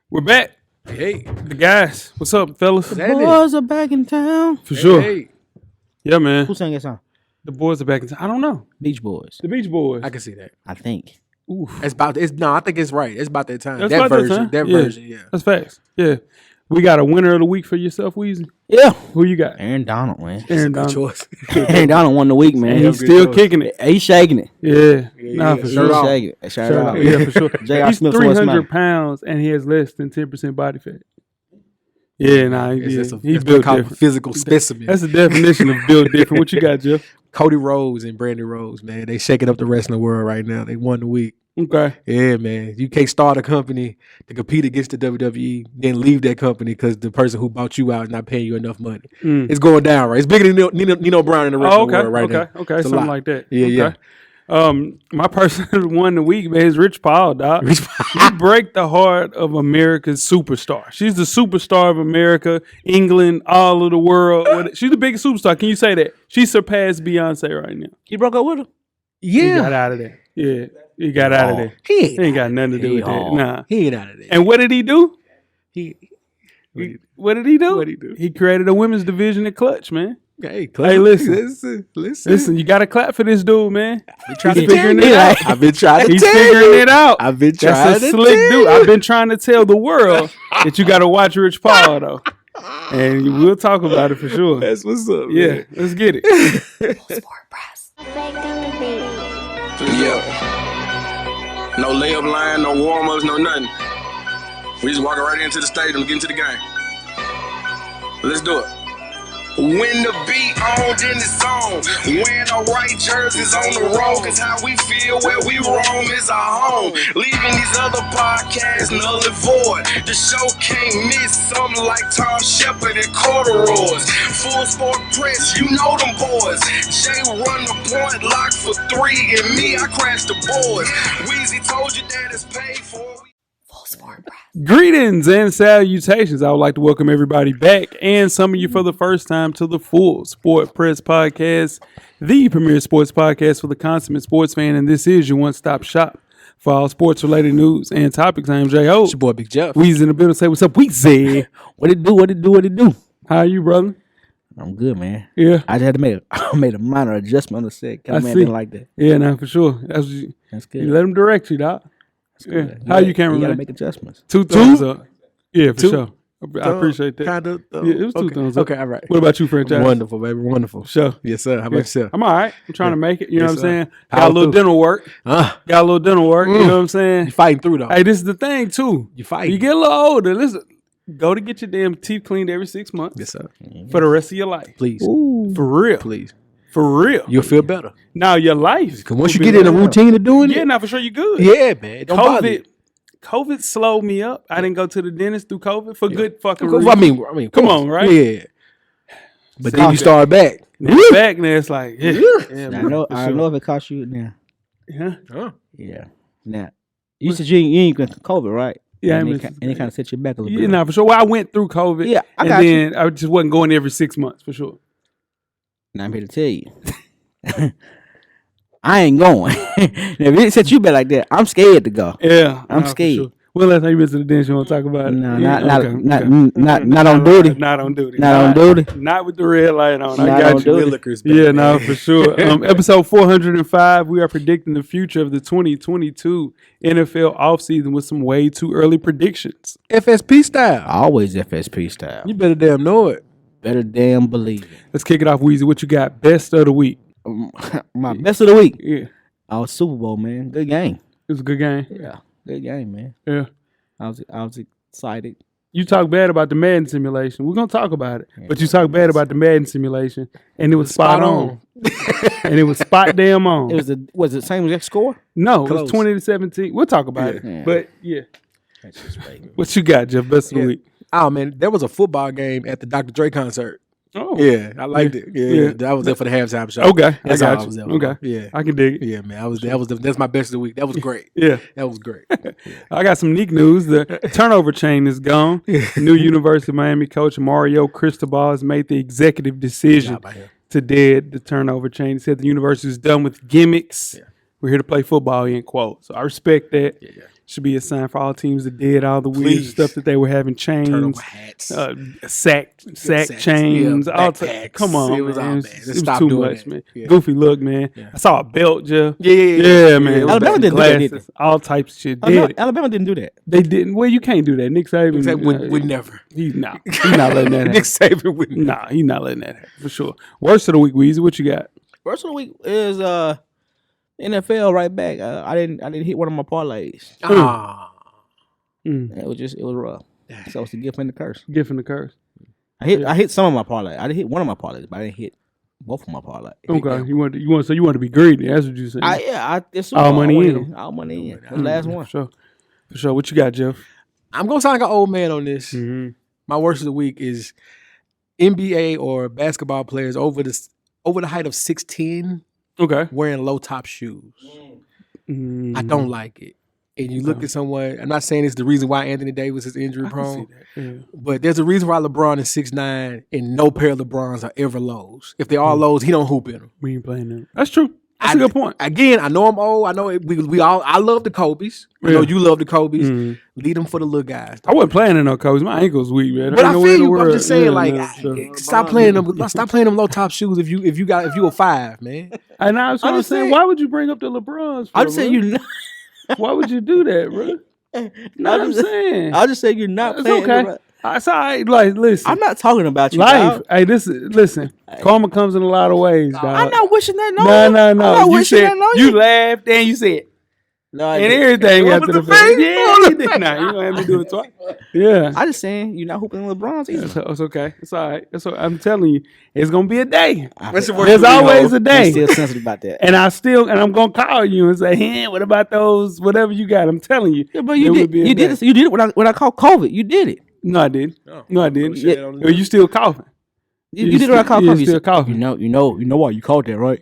We're back. Hey. The guys. What's up, fellas? The boys are back in town. For sure. Hey. Yeah, man. Who sang that song? The boys are back in town. I don't know. Beach Boys. The Beach Boys. I can see that. I think. Oof. I think it's right. It's about that time. That's that about that version. time. That Yeah. version, yeah. That's facts. Yeah. We got a winner of the week for yourself, Weezy. Yeah. Who you got? Aaron Donald, man. Aaron Good Donald. choice. Aaron Donald won the week, man. And he's good still choice. kicking it. He's shaking it. Yeah. Yeah, Nah, yeah. for Shirt sure. off. Shaking it. Shout Shirt out. off. Yeah, for sure. J.R. He's Smith, so what's 300 mine? pounds and he has less than 10% body fat. Yeah, nah. It's He's a built called different. physical specimen. That's the definition of built different. What you got, Jeff? Cody Rhodes and Brandon Rhodes, man. They shaking up the wrestling world right now. They won the week. Okay. Yeah, man. You can't start a company to compete against the WWE, then leave that company because the person who bought you out is not paying you enough money. It's going down, right? It's bigger than Nino Brown in the wrestling world right now. Okay. It's a Something lot. like that. Yeah, okay. My person who won the week, man, is Rich Paul, dog. She break the heart of America's superstar. She's the superstar of America, England, all of the world. She's the biggest superstar. Can you say that? She surpassed Beyonce right now. He broke up with her? He Yeah. got out of there. Yeah. He got out of there. He Ain't got nothing to do with that. Nah. He ain't out of there. And what did he do? What did he do? He created a women's division at Clutch, man. Hey, listen. listen. Listen, you got to clap for this dude, man. Trying He's to figuring tell it you. out. I've been trying to He's tell figuring you. it out. I've been trying That's a to slick tell dude. you. I've been trying to tell the world that you got to watch Rich Paul, though. And we'll talk about it for sure. That's what's up. Yeah, Man. let's get it. Yeah. No layup line, no warm-ups, no nothing. We just walking right into the stadium, get into the game. Let's do it. When the beat on, then it's on. Wearing the right jerseys on the road, cause how we feel where we roam is our home. Leaving these other podcasts null and void. The show can't miss something like Tom Shepard and corduroys. Full sport press, you know them boys. Jay run the point, lock for 3, and me, I crash the boards. Weezy told you that it's paid for. Greetings and salutations. I would like to welcome everybody back and some of you for the first time to the Full Sport Press Podcast, the premier sports podcast for the consummate sports fan. And this is your one-stop shop for all sports-related news and topics. I am J.O. It's your boy Big Jeff. Weezy in the building. Say what's up, Weezy. What it do? How are you, brother? I'm good, man. Yeah. I just had to make a minor adjustment on the set. I Man see. didn't like that. Yeah, nah, for sure. That's you good. let him direct you, dog. Yeah. Good. How you camera You gotta man? make adjustments. Two thumbs up. Yeah, for Two? sure. I appreciate that. Kind of. Yeah, it was two thumbs up. Okay, all right. What about you, franchise? Wonderful, baby. Wonderful. Sure. Yes, sir. How about yourself? I'm all right. I'm trying to make it. You know Yes, what I'm sir. saying? Power Got a little through. dental work. Got a little dental work. You know what I'm saying? You fighting through though. Hey, this is the thing too. You fighting. You get a little older. Listen, go to get your damn teeth cleaned every 6 months Yes, sir. for the rest of your life. Please. Ooh. For real. Please. For real. You'll feel better. Now your life. Cause once you will get be in a better. routine of doing Yeah, it, now for sure you good. yeah, man. Don't bother you. COVID slowed me up. I didn't go to the dentist through COVID for good fucking I reason. mean, of Come course. on, right? Yeah. But See, then you start back. Now back there, it's like, yeah. I man, know. for I sure. know if it costs you now. Yeah. Huh. Yeah. Now, you said you ain't got COVID, right? Yeah, and I it mean, kind of set you back a little Yeah, bit. nah, for sure. Well, I went through COVID. Yeah, I and got then I just wasn't going every 6 months for sure. Now I'm here to tell you, I ain't going. Now, if it set you back like that, I'm scared to go. Yeah, I'm for scared. Sure. Well, last time you visited the dentist, you want to talk about it? No, Yeah, not okay. not on duty. Not on duty. Not on duty. Not with the red light on. I Not got on you. duty. Liquor's back, Yeah, man. no, for sure. Episode 405, we are predicting the future of the 2022 NFL offseason with some way too early predictions. FSP style. Always FSP style. You better damn know it. Better damn believe it. Let's kick it off, Weezy. What you got? Best of the week. My best of the week. Yeah, it Our Super Bowl, man. Good game. was a good game. Yeah, good game, man. Yeah. I was excited. You talk bad about the Madden simulation. We're going to talk about it. But you talk bad about the Madden simulation, and it was spot on. And it was spot damn on. Was it same exact score? No, it Close. was 20-17. We'll talk about it. Yeah. But, yeah. That's just right. What you got, Jeff? Best of the week. Oh man, there was a football game at the Dr. Dre concert. Oh. Yeah, I liked it. Yeah, I was there for the halftime show. Okay. That's I all got I you. was there for. Okay. Yeah. I can dig it. Yeah, man. I was that's my best of the week. That was great. Yeah. That was great. I got some neat news. The turnover chain is gone. New University of Miami coach Mario Cristobal has made the executive decision Job out here. to dead the turnover chain. He said the university is done with gimmicks. Yeah. We're here to play football, end quote. So I respect that. Yeah. should be a sign for all teams that did all the weird Please. stuff that they were having chains, Turnover hats. sack Sacks, chains. yeah, all backpacks. come on, It was man. all It was, bad. it Just was stop too doing much, that. man. Yeah. Goofy look, man. Yeah. I saw a belt, Jeff. Yeah, man. it was Alabama bad. didn't do that, did Glasses, all types of shit. Oh, no, Did it. Alabama didn't do that. They didn't. Well, you can't do that. Nick Saban Nick Saban would never. He's not letting that Nick happen. Saban would never. Nah, he's not letting that happen for sure. Worst of the week, Weezy. What you got? First of the week is NFL right back. I didn't hit one of my parlays. Ah. It was rough. So it's a gift and the curse. Gift and the curse. I hit some of my parlays. I didn't hit one of my parlays, but I didn't hit both of my parlays. Okay, you want to be greedy. That's what you said. It's All money win. in. All money in. The last one. For sure. What you got, Jeff? I'm gonna sound like an old man on this. Mm-hmm. My worst of the week is NBA or basketball players over the height of 6'10" Okay. wearing low top shoes. Mm-hmm. I don't like it. And you look at someone. I'm not saying it's the reason why Anthony Davis is injury I can prone, see that. Yeah. but there's a reason why LeBron is 6'9" and no pair of LeBrons are ever lows. If they're all lows, he don't hoop in them. We ain't playing them. That's true. That's a good point. Again, I know I'm old. I know we all. I love the Kobe's. I know Yeah. you love the Kobe's. Mhm. Lead them for the little guys. I wasn't playing in no coach. My ankle's weak, man. But I Ain't no way feel in the you. I'm world. just saying, Yeah, like, no, sure. stop playing them. Stop playing them low top shoes. If you a 5, man. And I was I'm trying to just say, saying- why would you bring up the LeBrons? I just say bro? you. Why would you do that, bro? Know what I'm saying? I just say you're not It's playing. okay. It's all right. Like, listen. I'm not talking about you. Life. Dog. Hey, listen. Karma comes in a lot of ways, dog. I'm not wishing that. No. I'm not You wishing said that on you laughed and you said No, I and didn't. everything What after was the the fact. face? Yeah, What was you the did. Nah, you gonna have me do it twice. Yeah. I just saying you're not hooping LeBron's either. It's okay. It's all right. I'm telling you, it's gonna be a day. What's your worst There's of the week, always Ho? a I'm day. still sensitive about that. And I'm gonna call you and say, hey, what about those, whatever you got? I'm telling you. Yeah, but there you will did. be a You did day. it. You did it when I called COVID. You did it. No, I didn't. Oh. No, I didn't. Shit, I don't know. You still coughing. You did it when I called you're COVID. You still said, coughing. You know why you called that, right?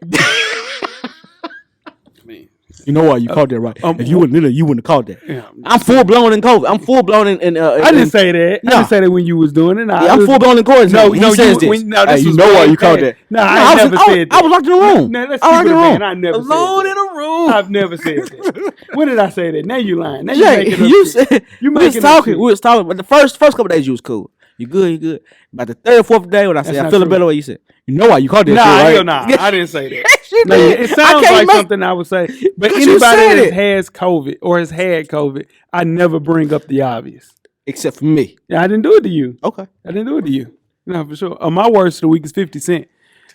You know why you called that, right? If you wouldn't have called that. Yeah. I'm full blown in COVID. I'm full blown in. I didn't say that. No. I didn't say that when you was doing it. Nah, Yeah, I'm full blown in quarantine. No, He no, says you, this. when, no, Hey, this you was know why way you called back. that? No, No, I never said that. I was locked in the room. No, let's I was keep it a locked in man. the room. I never Alone said in that. a room. I've never said that. When did I say that? Now you lying. Now you Jay, making up you shit. said You we was making up talking. shit. We was talking, but the first couple days you was cool. You good. About the third or fourth day when I said That's I not feel a true. better way, you said you know why you called that Nah, shit, hell right? nah. I didn't say that. She No, did. it I sounds can't like make- something I would say. But Because you anybody said that it. has COVID or has had COVID, I never bring up the obvious. Except for me. Yeah, I didn't do it to you. Okay. I didn't do it to you. No, for sure. My worst of the week is 50 Cent.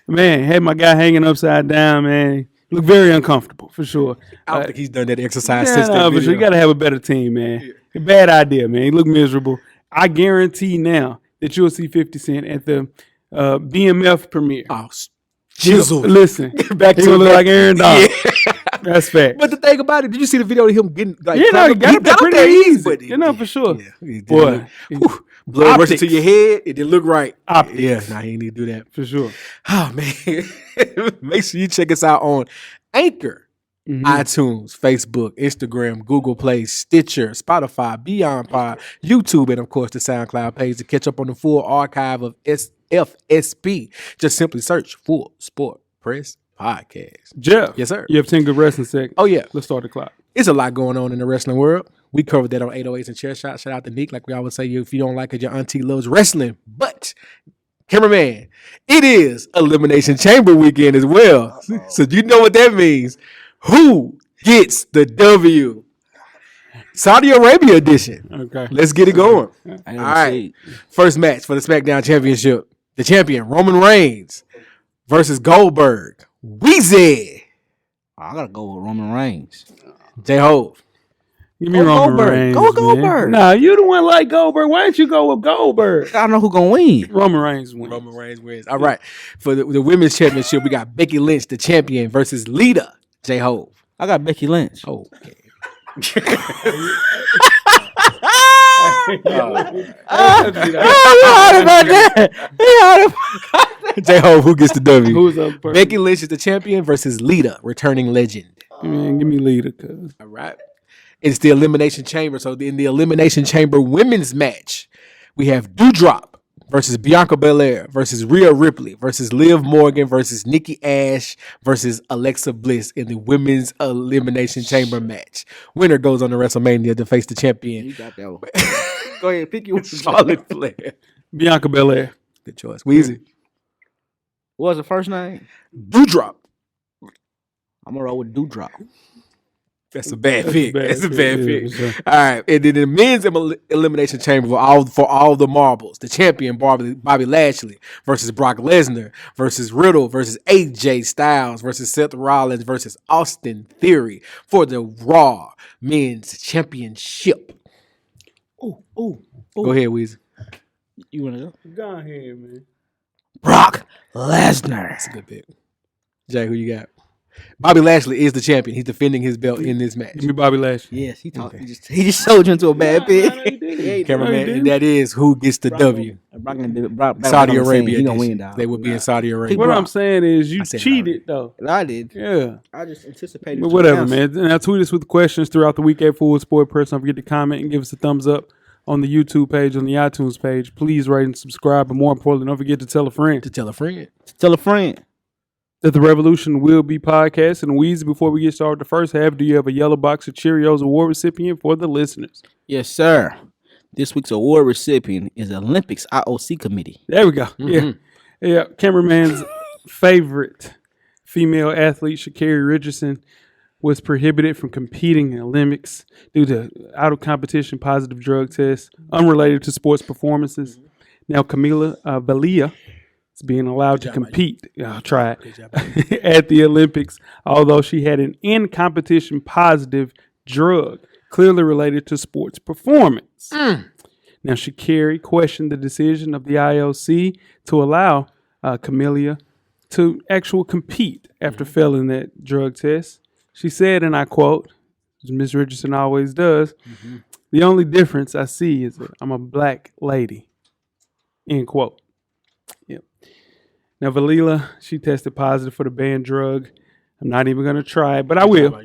Man, had my guy hanging upside down, man. Looked very uncomfortable, for sure. I don't think he's done that exercise Yeah, since that no, for video. sure. You got to have a better team, man. Bad idea, man. He looked miserable. I guarantee now that you'll see 50 Cent at the BMF premiere. Oh, jizzle. Listen, Back he to gonna look back. like Aaron Donald. Yeah. That's fact. But the thing about it, did you see the video of him getting like? Yeah, no, he got up there pretty easy. but You know, for sure. Yeah, he did Boy, look- blood rushing to optics. your head. It didn't look right. Optics. Yeah, nah, he ain't need to do that. For sure. Oh man, make sure you check us out on Anchor, Mhm. iTunes, Facebook, Instagram, Google Play, Stitcher, Spotify, Beyond Pod, YouTube, and of course the SoundCloud page to catch up on the full archive of FSP. Just simply search Full Sport Press Podcast. Jeff. Yes, sir. You have 10 good wrestling seconds. Oh yeah, Let's start the clock. it's a lot going on in the wrestling world. We covered that on 808s and Chair Shot. Shout out to Nick. Like we always say, if you don't like it, your auntie loves wrestling. But, cameraman, it is Elimination Chamber weekend as well. So you know what that means. Who gets the W? Saudi Arabia edition. Okay. Let's get it going. I All didn't right. see. First match for the SmackDown Championship. The champion, Roman Reigns versus Goldberg. Weezy. I gotta go with Roman Reigns. J-Hove. Give me Go Roman Goldberg. Reigns. Go man. Goldberg. Nah, you the one like Goldberg. Why don't you go with Goldberg? I don't know who gonna win. Roman Reigns wins. Roman Reigns wins. All right. For the women's championship, we got Becky Lynch, the champion, versus Lita J-Hove. I got Becky Lynch. Okay. J-Hove, who gets the W? Who's up first? Becky Lynch is the champion versus Lita, returning legend. Man, give me leader, cuz. All right. It's the Elimination Chamber. So in the Elimination Chamber women's match, we have Doudrop versus Bianca Belair versus Rhea Ripley versus Liv Morgan versus Nikki Ash versus Alexa Bliss in the Women's Elimination Chamber match. Winner goes on to WrestleMania to face the champion. You got that one. Go ahead, pick your Charlotte Flair. Bianca Belair. Good choice. Weezy. What was the first name? Doudrop. I'm gonna roll with Dewdrop. That's a bad pick. That's a bad Yeah, pick. for sure. All right. And then the men's elimination chamber for all the marbles. The champion, Bobby Lashley versus Brock Lesnar versus Riddle versus AJ Styles versus Seth Rollins versus Austin Theory for the Raw Men's Championship. Ooh. Go ahead, Weezy. You wanna go? Go ahead, man. Brock Lesnar. That's a good pick. Jay, who you got? Bobby Lashley is the champion. He's defending his belt in this match. Give me Bobby Lashley. Yes, he talked. He just sold you into a bad pick. Cameraman, and that is who gets the W. Saudi Arabia. He gonna edition. win, dog. They would be in Saudi Arabia. What I'm saying is you I said it cheated, though. I did. Yeah. I just anticipated. But whatever, man. Now tweet us with questions throughout the week at Full Sport Press. Don't forget to comment and give us a thumbs up on the YouTube page, on the iTunes page. Please rate and subscribe. And more importantly, don't forget to tell a friend. To tell a friend. Tell a friend. That the Revolution will be podcast. And Weezy, before we get started the first half, do you have a yellow box of Cheerios award recipient for the listeners? Yes, sir. This week's award recipient is the Olympics IOC committee. There we go. Yeah. Cameraman's favorite female athlete, Sha'Carri Richardson, was prohibited from competing in the Olympics due to out of competition positive drug tests unrelated to sports performances. Now Camila Valia is being allowed to compete. I'll try it at the Olympics, although she had an in-competition positive drug clearly related to sports performance. Now Sha'Carri questioned the decision of the IOC to allow Camila to actually compete after failing that drug test. She said, and I quote, as Ms. Richardson always does, the only difference I see is that I'm a black lady, end quote. Yep. Now, Valila, she tested positive for the banned drug. I'm not even going to try it, but I will.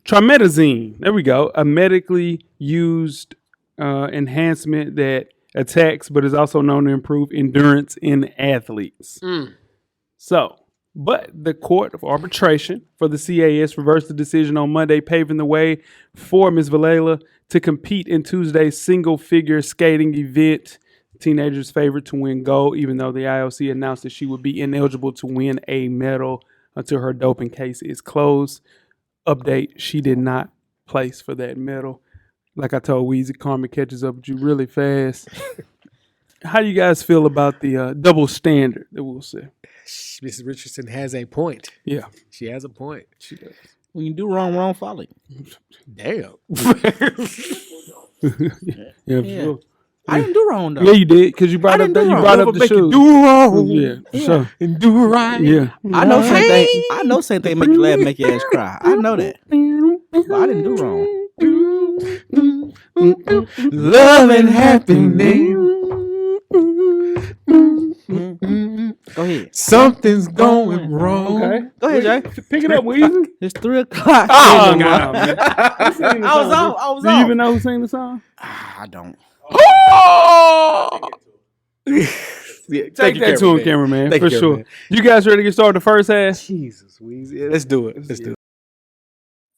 Trimetazine, there we go, a medically used enhancement that attacks but is also known to improve endurance in athletes. So, but the Court of Arbitration for the CAS reversed the decision on Monday, paving the way for Ms. Valela to compete in Tuesday's single-figure skating event. Teenager's favorite to win gold, even though the IOC announced that she would be ineligible to win a medal until her doping case is closed. Update, she did not place for that medal. Like I told Weezy, karma catches up with you really fast. How do you guys feel about the double standard that we'll say? Mrs. Richardson has a point. Yeah. She has a point. She does. When you do wrong, follow you. Damn. Yeah, for sure. I didn't do wrong though. Yeah, you did, because you brought up the shoes. Do wrong. Yeah, for sure. And do right. Yeah. I know same thing. I know same thing make you laugh, make your ass cry. I know that. But I didn't do wrong. Love and happiness. Go ahead. Something's going wrong. Okay. Go ahead, Jay. Pick it up, Weezy. It's 3:00. Oh, God, man. I was Do you even know who sang the song? I don't. Oh! Yeah, Take that to him, cameraman, Thank for you, sure. cameraman. You guys ready to get started the first half? Jesus, Weezy. Yeah, let's do it. Let's do it.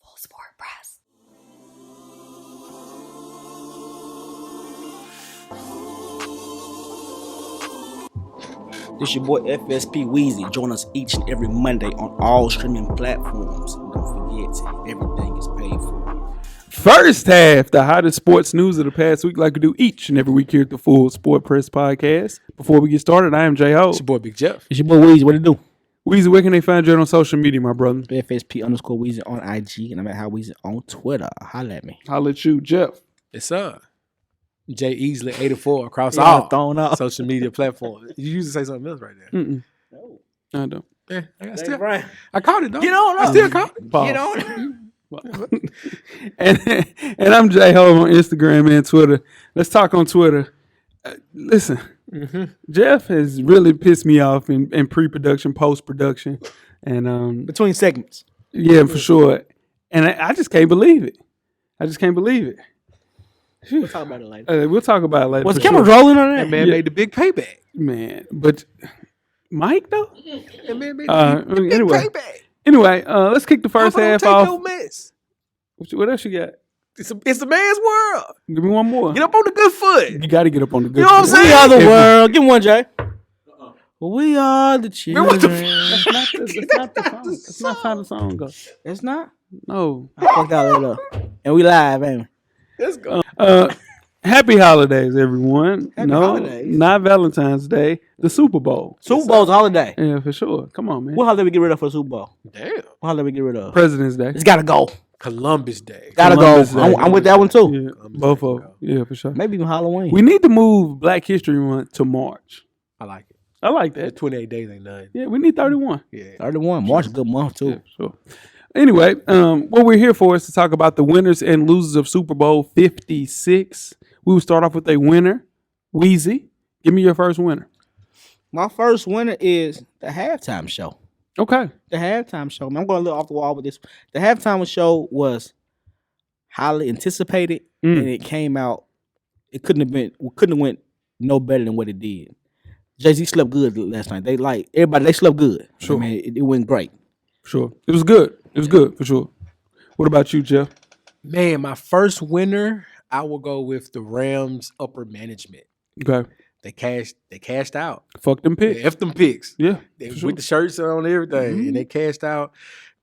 Full Sport Press. This your boy FSP Weezy. Join us each and every Monday on all streaming platforms. And don't forget, everything is paid for. First half, the hottest sports news of the past week, like we do each and every week here at the Full Sport Press Podcast. Before we get started, I am J-Ho. It's your boy, Big Jeff. It's your boy Weezy. What it do? Weezy, where can they find you on social media, my brother? FSP_Weezy on IG, and I'm at How Weezy on Twitter. Holla at me. Holla at you, Jeff. It's Jay Easley 84 across Yeah, all thrown up. social media platforms. You usually say something else right there. Mm-mm. I don't. Yeah, Thanks, Brian. I caught it though. Get on I up. still caught it. Pause. Get on. and I'm J-Ho on Instagram and Twitter. Let's talk on Twitter. Listen, Jeff has really pissed me off in pre-production, post-production, and Between segments. yeah, for sure. And I just can't believe it. I just can't believe it. We'll talk about it later. We'll talk about it later. Was for camera sure. rolling on That that? man made the big payback. Man, but Mike though. That man made the big Anyway, payback. let's kick the first Papa, half don't take off. no mess. What else you got? It's a man's world. Give me one more. Get up on the good foot. You got to get up on the good. You know what I'm foot. saying? We are the If- world. Give me one, Jay. We are the children. what the That's not the song. That's not how the song goes. That's not. No. I fucked out later. And we live, ain't we? Let's go. Happy holidays, everyone. Happy no, holidays. not Valentine's Day. The Super Bowl. Super Bowl's a holiday. Yeah, for sure. Come on, man. What holiday we get rid of for the Super Bowl? Damn. What holiday we get rid of? President's Day. It's gotta go. Columbus Day. Gotta Columbus go. Day. I'm with that one too. Yeah, both of them. Yeah, for sure. Maybe even Halloween. We need to move Black History Month to March. I like it. I like The that. 28 days ain't nothing. Yeah, we need 31. Yeah. 31. March is a good month too. Yeah, sure. Anyway, what we're here for is to talk about the winners and losers of Super Bowl 56. We will start off with a winner, Weezy. Give me your first winner. My first winner is the halftime show. Okay. The halftime show. I'm going a little off the wall with this. The halftime show was highly anticipated, and it came out. It couldn't have went no better than what it did. Jay-Z slept good last night. They slept good. Sure. I mean, it went great. Sure. It was good. It was good, for sure. What about you, Jeff? Man, my first winner, I will go with the Rams upper management. Okay. They cashed out. Fuck them They picks. F them picks. Yeah. They for sure. with the shirts on and everything. And they cashed out,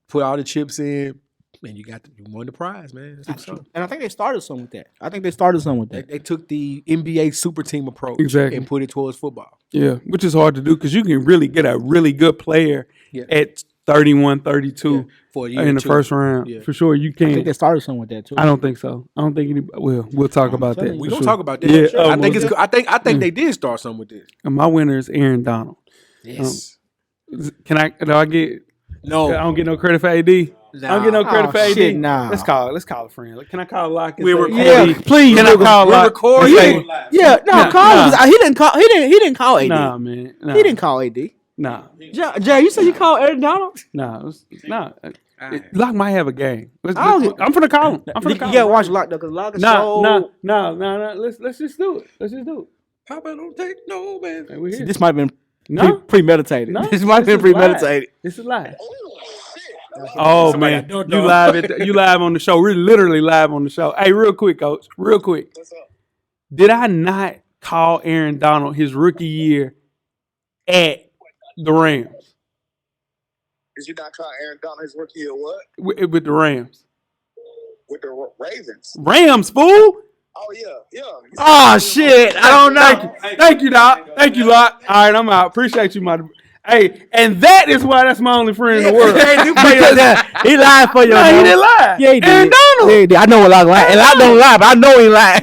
put all the chips in, and you won the prize, man. That's what's up. And I think they started something with that. They took the NBA super team approach Exactly. and put it towards football. Yeah, which is hard to do because you can really get a really good player Yeah. at 31, 32 For a year in or the two. first round. Yeah. For sure, you I think can't. they started something with that too. I don't think so. I don't think anybody. Well, we'll talk about that. telling you. We for gonna sure. talk about that. Yeah, I think most it's. I think they did start something with this. And my winner is Aaron Donald. Yes. Can I? Do I get? No. I don't get no credit for AD. I don't get no credit Oh, for AD. shit, nah. Let's call a friend. Like, can I call Locke? and We're say, recording. "Hey, Yeah, please. Can I call We're Locke? recording. and say, Yeah, no, Nah, call him. nah. He didn't call AD. Nah, man. Nah, He didn't call AD. Nah, Jay, you said you called Aaron Donald? nah. Locke might have a game. I don't- I'm finna call him. I'm You finna call gotta him. watch Lock though, because Lock is No. so. Let's just do it. Papa don't take no man. Hey, we're here. This might have been No. premeditated. No, This might have been is live. premeditated. This is live. Oh Somebody man, got you live on the show. We're literally live on the show. Hey, real quick, coach. Real quick. What's up? Did I not call Aaron Donald his rookie year at the Rams Did you not call Aaron Donald his rookie year what? with the Rams? With the Ravens? Rams, fool. Oh, yeah. Oh shit! I don't know. Thank you, Doc. Thank you, Locke. All right, I'm out. Appreciate you, my. Hey, and that is why that's my only friend in the world. He lied for you. No, he didn't lie. Yeah, he did. Aaron Donald. Yeah, he did. I know what Lock lied, and I don't lie, but I know he lied.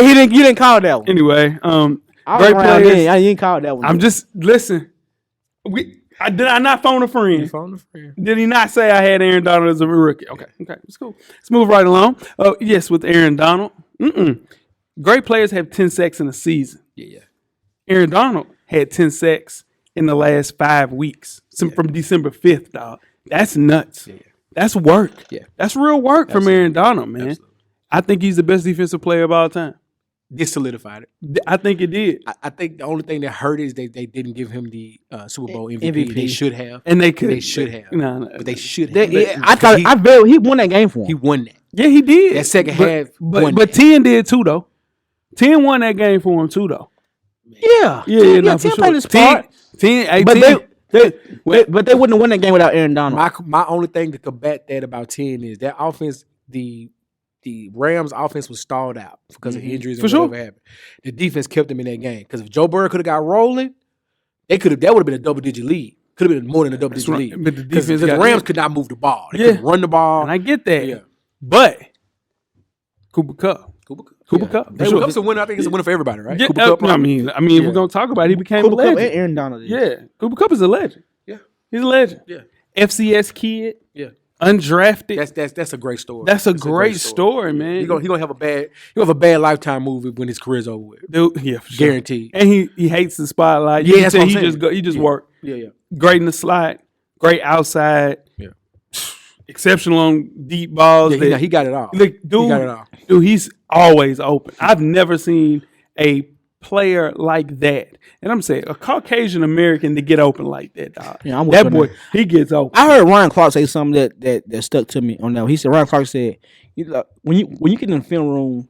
He didn't. You didn't call that one. Anyway, I was great around players. then. I didn't call that one. I'm just listen. Did I not phone a friend? Phone a friend. Did he not say I had Aaron Donald as a rookie? Okay, it's cool. Let's move right along. Yes, with Aaron Donald. Great players have 10 sacks in a season. Yeah. Aaron Donald had 10 sacks in the last 5 weeks from December 5th, dog. That's nuts. Yeah. That's work. Yeah. That's real work from Aaron Donald, man. Absolutely. I think he's the best defensive player of all time. This solidified it. I think it did. I think the only thing that hurt is they didn't give him the Super Bowl MVP. MVP. They should have. And they could. They should have. No. But they should have. I bet he won that game for him. He won that. Yeah, he did. That second half won But that. 10 did too, though. 10 won that game for him too, though. Yeah, No, for 10 sure. played his part. 10, 18. But they wouldn't have won that game without Aaron Donald. My only thing to combat that about 10 is that offense, the Rams offense was stalled out because of injuries and For sure. whatever happened. The defense kept them in that game. Because if Joe Burrow could have got rolling, that would have been a double-digit lead. Could have been more than a double-digit right. lead. But the Because defense the got- Rams could not move the ball. They Yeah. couldn't run the ball. And I get that. Yeah. But Cooper Kupp. Cooper Kupp, for Hey, sure. Kupp's a winner. I think it's a winner for everybody, right? Yeah, Cooper Kupp, I mean, if we're going to talk about it, he became Cooper a Kupp and legend. Aaron Donald. Yeah. Cooper Kupp is a legend. Yeah. He's a legend. Yeah. FCS kid, Yeah. undrafted. That's a great story. That's a great story, man. He's gonna have a bad lifetime movie when his career's over with. Dude, yeah, for sure. Guaranteed. And he hates the spotlight. Yeah, You that's can what tell I'm saying. he just work. Yeah. Great in the slot, great outside. Yeah. exceptional on deep balls. Yeah, he got it all. Look, dude, he got it all. dude, he's always open. I've never seen a player like that. And I'm saying a Caucasian American to get open like that, dog. Yeah, I'm with that you boy, on he gets open. I heard Ryan Clark say something that stuck to me on that. He said Ryan Clark said, when you get in the film room,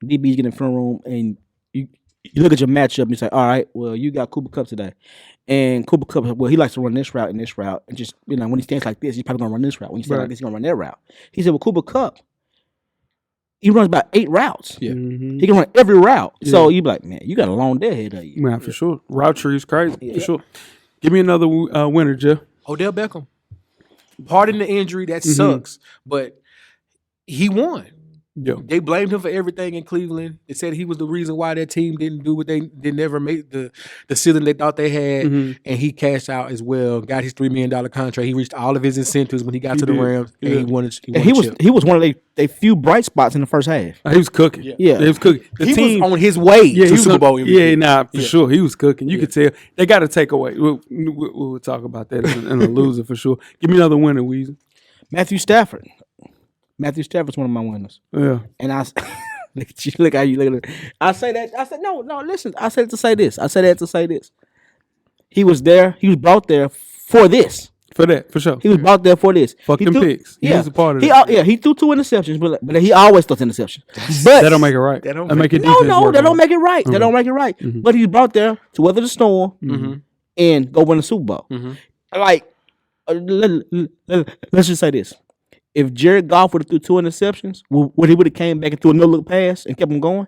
DBs get in the film room, and you look at your matchup and you say, all right, well, you got Cooper Kupp today. And Cooper Kupp, well, he likes to run this route and this route. And just, when he stands like this, he's probably going to run this route. When he stands like this, he's going to run that route. He said, well, Cooper Kupp, he runs about 8 routes. Yeah. Mm-hmm. He can run every route. Yeah. So you be like, man, you got a long deadhead of you. Man, for sure. Route tree is crazy, for sure. Give me another winner, Jeff. Odell Beckham. Pardon the injury, that sucks, but he won. Yeah. They blamed him for everything in Cleveland. They said he was the reason why their team didn't do what they never made the ceiling they thought they had, and he cashed out as well. Got his $3 million contract. He reached all of his incentives when he got to the Rams, and he won. He was one of their few bright spots in the first half. He was cooking. Yeah. He was cooking. The he team was on his way to Super Bowl MVP. Yeah, for sure. He was cooking. You could tell. They got to take away. We'll talk about that in a loser for sure. Give me another winner, Weezy. Matthew Stafford. Matthew Stafford's one of my winners. Yeah. And look how you look at it. I say that. I said, no, listen. I said it to say this. I said that to say this. He was there. He was brought there for this. For that, for sure. He was brought there for this. Fuck them picks. He was a part of that. He threw 2 interceptions, but he always throws interceptions. But that don't make it right. That make it No, that don't make it right. That don't make it right. Mm-hmm. But he was brought there to weather the storm and go win the Super Bowl. Like, let's just say this. If Jared Goff would have threw 2 interceptions, would he would have came back and threw a no-look pass and kept him going?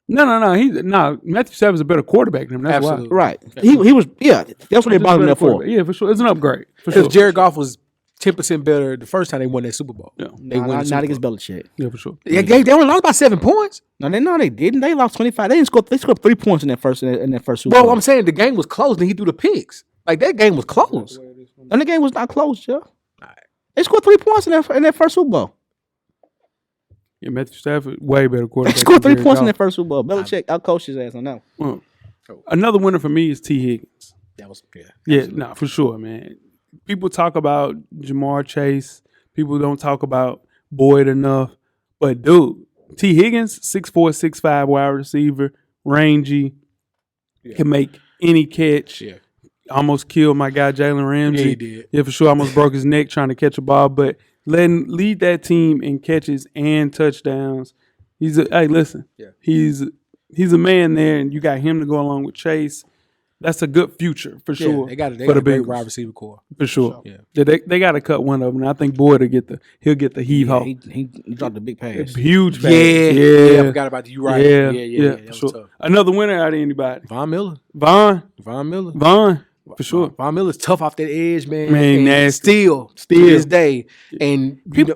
No. Matthew Stafford's a better quarterback than him. That's Absolutely. why. Right. He was, that's what they brought him there for. Yeah, for sure. It's an upgrade. Because Jared Goff was 10% better the first time they won that Super Bowl. Yeah. They won not against Belichick. Yeah, for sure. They only lost by 7 points. No, they didn't. They lost 25. They scored 3 points in that first Super Bowl. Well, I'm saying the game was close and he threw the picks. Like, that game was close. And the game was not close, Jeff. They scored 3 points in that first Super Bowl. Yeah, Matthew Stafford, way better quarterback. They scored 3 points in that first Super Bowl. Belichick outcoached his ass on that. Well, another winner for me is T. Higgins. That was For sure, man. People talk about Jamar Chase. People don't talk about Boyd enough. But dude, T. Higgins, 6'4", 6'5", wide receiver, rangy, can make any catch. Yeah. Almost killed my guy Jalen Ramsey. Yeah, he did. Yeah, for sure. Almost broke his neck trying to catch a ball, but lead that team in catches and touchdowns. He's a man there, and you got him to go along with Chase. That's a good future for sure. They got a the great wide receiver core for sure. Yeah, they got to cut one of them. And I think Boyd he'll get the heave ho. He dropped a big pass. Huge pass. Yeah. I forgot about you. Right? Yeah. For sure. Tough. Another winner out of anybody. Von Miller. For sure. Von Miller's tough off that edge, man. Man, nasty. Still to this day. And dude,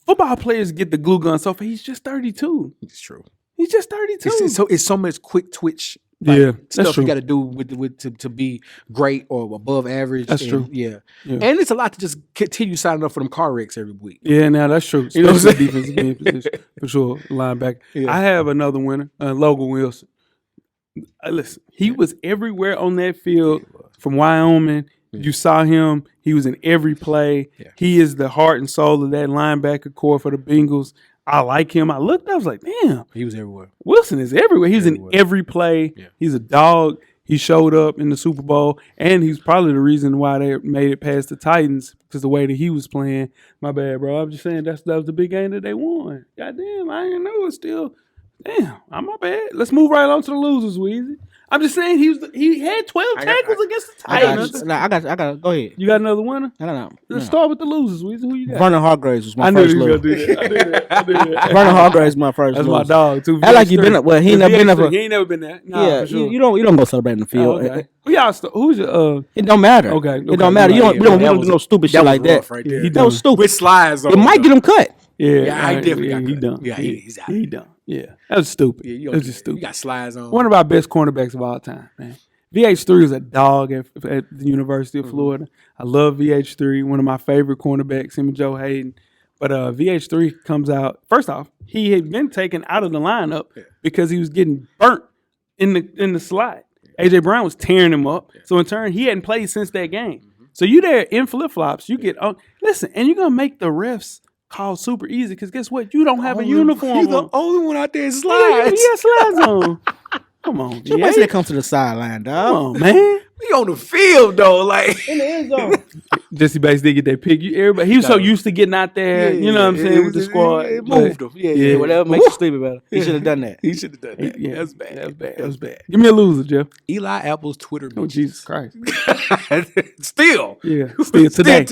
football players get the glue gun so far. He's just 32. It's true. He's just 32. It's so much quick twitch. Stuff you got to do with to be great or above average. That's true. Yeah, and it's a lot to just continue signing up for them car wrecks every week. Yeah, now that's true. You know what I'm saying? Defensive game position for sure. Linebacker. Yeah. I have another winner, Logan Wilson. Listen, he was everywhere on that field from Wyoming. You saw him. He was in every play. Yeah. He is the heart and soul of that linebacker core for the Bengals. I like him. I looked, I was like, damn. He was everywhere. Wilson is everywhere. He's in every play. Yeah. He's a dog. He showed up in the Super Bowl, and he's probably the reason why they made it past the Titans because the way that he was playing. My bad, bro. I'm just saying that was the big game that they won. Goddamn, I didn't know it still. Damn, I'm my bad. Let's move right on to the losers, Weezy. I'm just saying he had 12 tackles against the Titans. I got. Go ahead. You got another winner? No. Let's start with the losers, Weezy. Who you got? Vernon Hargreaves was my first loser. I knew you were gonna do that. I did that. Vernon Hargreaves was my first loser. That's my dog too. I like you been up. Well, he ain't never been up. He ain't never been there. Nah, yeah, for sure. you don't go celebrate in the field. Oh, okay. Who's your? It don't matter. Okay. It don't matter. We don't do no stupid shit like that. Right there. That was stupid. With slides on. It might get him cut. Yeah, I definitely got he cut. done. Yeah, he's out. He done. Yeah, that was stupid. Yeah, that was just stupid. You got slides on. One of our best cornerbacks of all time, man. VH3 is a dog at the University of Florida. I love VH3, one of my favorite cornerbacks, him and Joe Hayden. But VH3 comes out. First off, he had been taken out of the lineup because he was getting burnt in the slot. AJ Brown was tearing him up. So in turn, he hadn't played since that game. So you there in flip flops. You get listen, and you're gonna make the refs call super easy because guess what? You don't have a uniform. He's the on. only one out there in slides. Yeah, slides on. Come on, Somebody said come to the sideline, dog. Come on, man. We on the field though, like In the end zone. Jesse Bates did get that pick. Everybody, he was so used to getting out there. You know what I'm saying with the squad. It moved him. Yeah, whatever makes you sleep better. He should have done that. He should have done that. Yeah, That's bad. That was bad. That was bad. Give me a loser, Jeff. Eli Apple's Twitter. Oh Jesus Christ! Still, Yeah, still today,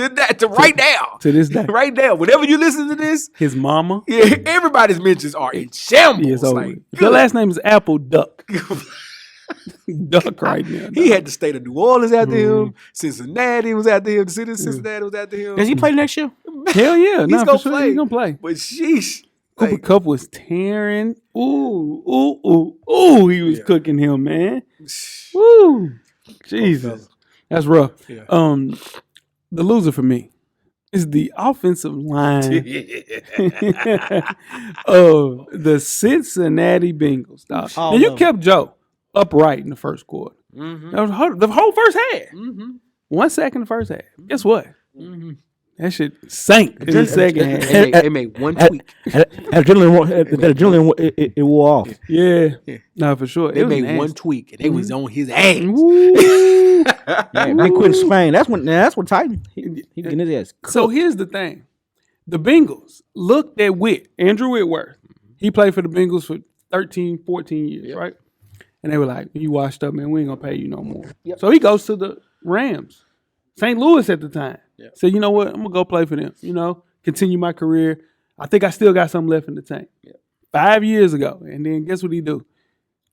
right now, to this day, right now. Whenever you listen to this, his mama. yeah, everybody's mentions are in shambles. He is over. Like, The last name is Apple Duck. Duck right now. he had the state of New Orleans after him. Cincinnati was after him. The city of Cincinnati was after him. Does he play next year? Hell yeah, He's nah, gonna for sure play. he's gonna play. But sheesh. Cooper Like, Kupp was tearing. Ooh, he was cooking him, man. Woo, Jesus, that's rough. Yeah. The loser for me is the offensive line of the Cincinnati Bengals. Dog. All And you of kept Joe upright in the first quarter. Mhm. That was the whole first half. Mhm. 1 second in the first half. Guess what? Mhm. That shit sank in the second half. They made one tweak. It wore off. Yeah, Yeah. no, for sure. They It was made nasty. one tweak, and they was on his ass. Woo. Yeah, they quit in Spain. That's what Titan. He getting his ass. So here's the thing. The Bengals looked at Andrew Whitworth. He played for the Bengals for 13, 14 years, right? And they were like, you washed up, man. We ain't going to pay you no more. Yep. So he goes to the Rams. St. Louis at the time. Said, you know what? I'm going to go play for them. Continue my career. I think I still got something left in the tank. 5 years ago. And then guess what he do?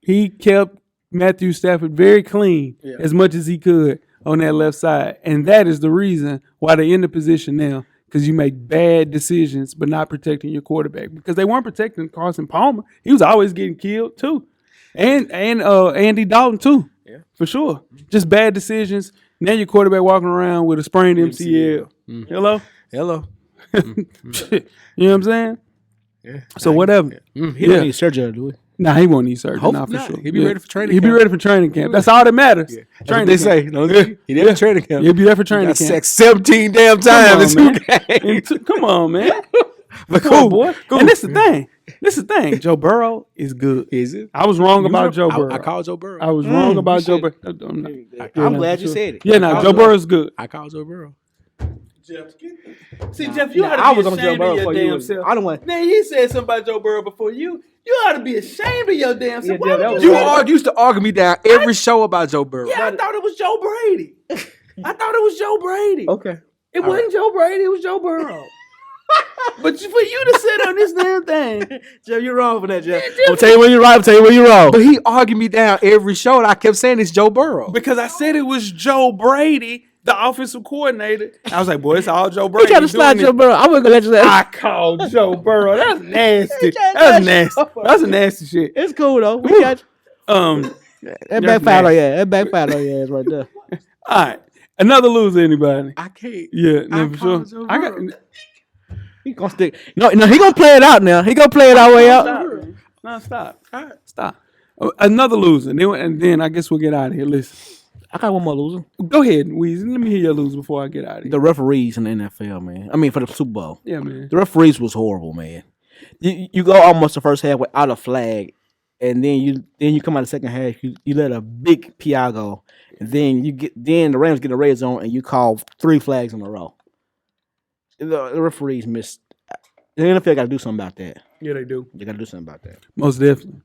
He kept Matthew Stafford very clean as much as he could on that left side. And that is the reason why they're in the position now. Because you make bad decisions but not protecting your quarterback. Because they weren't protecting Carson Palmer. He was always getting killed too. And Andy Dalton too. Yeah. For sure. Just bad decisions. Now your quarterback walking around with a sprained MCL. Hello? Hello. You know what I'm saying? Yeah. So whatever. He don't need surgery, do he? Nah, he won't need surgery. Hope Nah, for not. sure. He'll be ready for training He'll be camp. ready for training camp. That's all that matters. That's what Training they camp. say. No, he didn't training camp. He'll be there for training Got camp. sacked 17 damn times Come in on, 2 man. games. Come on, man. But Come on, cool. boy. Cool. And this is the thing. Joe Burrow is good. Is it? I was wrong about Joe Burrow. I called Joe Burrow. I was wrong about Joe shit. Burrow. I'm glad you said it. Yeah, no, Joe Burrow's good. I called Joe Burrow. See, Jeff, you ought to I be was on Joe ashamed Burrow of your before damn you was. self. I don't want. Man, he said something about Joe Burrow before you. You ought to be ashamed of your damn self. Yeah, Why Jeff, that would was you You right. used to argue me down every show about Joe Burrow. Yeah, I thought it was Joe Brady. I thought it was Joe Brady. Okay. It wasn't Joe Brady. It was Joe Burrow. But for you to sit on this damn thing, Jeff, you're wrong for that, Jeff. Jeff- I'll tell you when you're right. I'll tell you when you're wrong. But he argued me down every show, and I kept saying it's Joe Burrow. because I said it was Joe Brady, the offensive coordinator. I was like, boy, it's all Joe Brady. You trying to slide doing Joe it. Burrow? I wasn't gonna let you say I called Joe Burrow. That's nasty. trying to That's slide nasty. Joe Burrow. That's a nasty shit. It's cool though. We got That that backfired on your ass. That backfired on your ass right there. All right. Another loser, anybody? I can't. Yeah, I no, for sure. called Joe I got Burrow. He gonna stick. No, he gonna play it out now. He gonna play it our way out. No, stop. Stop. Another loser. And then I guess we'll get out of here. Listen. I got one more loser. Go ahead, Weezy. Let me hear your loser before I get out of here. The referees in the NFL, man. I mean, for the Super Bowl. Yeah, man. The referees was horrible, man. You go almost the first half without a flag, and then you come out the second half. You let a big PI go, and then the Rams get a red zone, and you call 3 flags in a row. The referees missed. The NFL got to do something about that. Yeah, they do. They got to do something about that. Most definitely.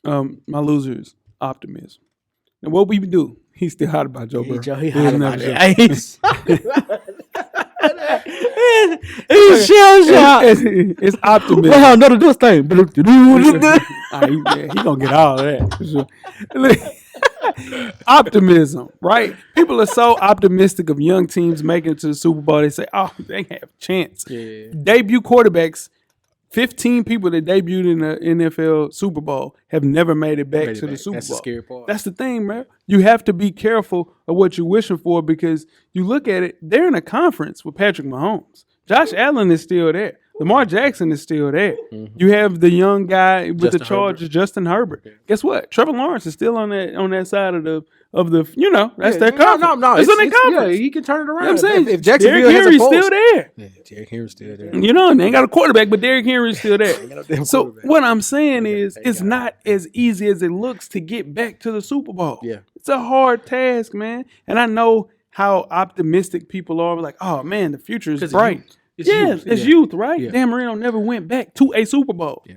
My loser is optimism. And what we do, he's still hot about Joe Burrow. He He'll hot never about do. that. He's shell shocked. It's optimism. Well, no, do this thing. He gonna get all that. For sure. Look, optimism, right? People are so optimistic of young teams making it to the Super Bowl. They say, "Oh, they have a chance." Yeah. Debut quarterbacks, 15 people that debuted in the NFL Super Bowl have never made it back to the Super That's Bowl. the scary part. That's the thing, man. You have to be careful of what you're wishing for because you look at it, they're in a conference with Patrick Mahomes. Josh Allen is still there. Lamar Jackson is still there. Mm-hmm. You have the young guy with the Justin Chargers, Justin Herbert. Yeah. Guess what? Trevor Lawrence is still on that side of the that's their No, conference. no. That's on their conference. Yeah, he can turn it around. You know what I'm saying? If Jacksonville Derrick has a Henry's pulse. still there. Yeah, Derrick Henry's still there. You know, and they ain't got a quarterback, but Derrick Henry's still there. Damn So quarterback. what I'm saying is, they it's got not as easy as it looks to get back to the Super Bowl. Yeah. It's a hard task, man. And I know how optimistic people are. Like, oh man, the future is 'Cause bright. it's It's youth, youth, right? Yeah. Dan Marino never went back to a Super Bowl. Yeah.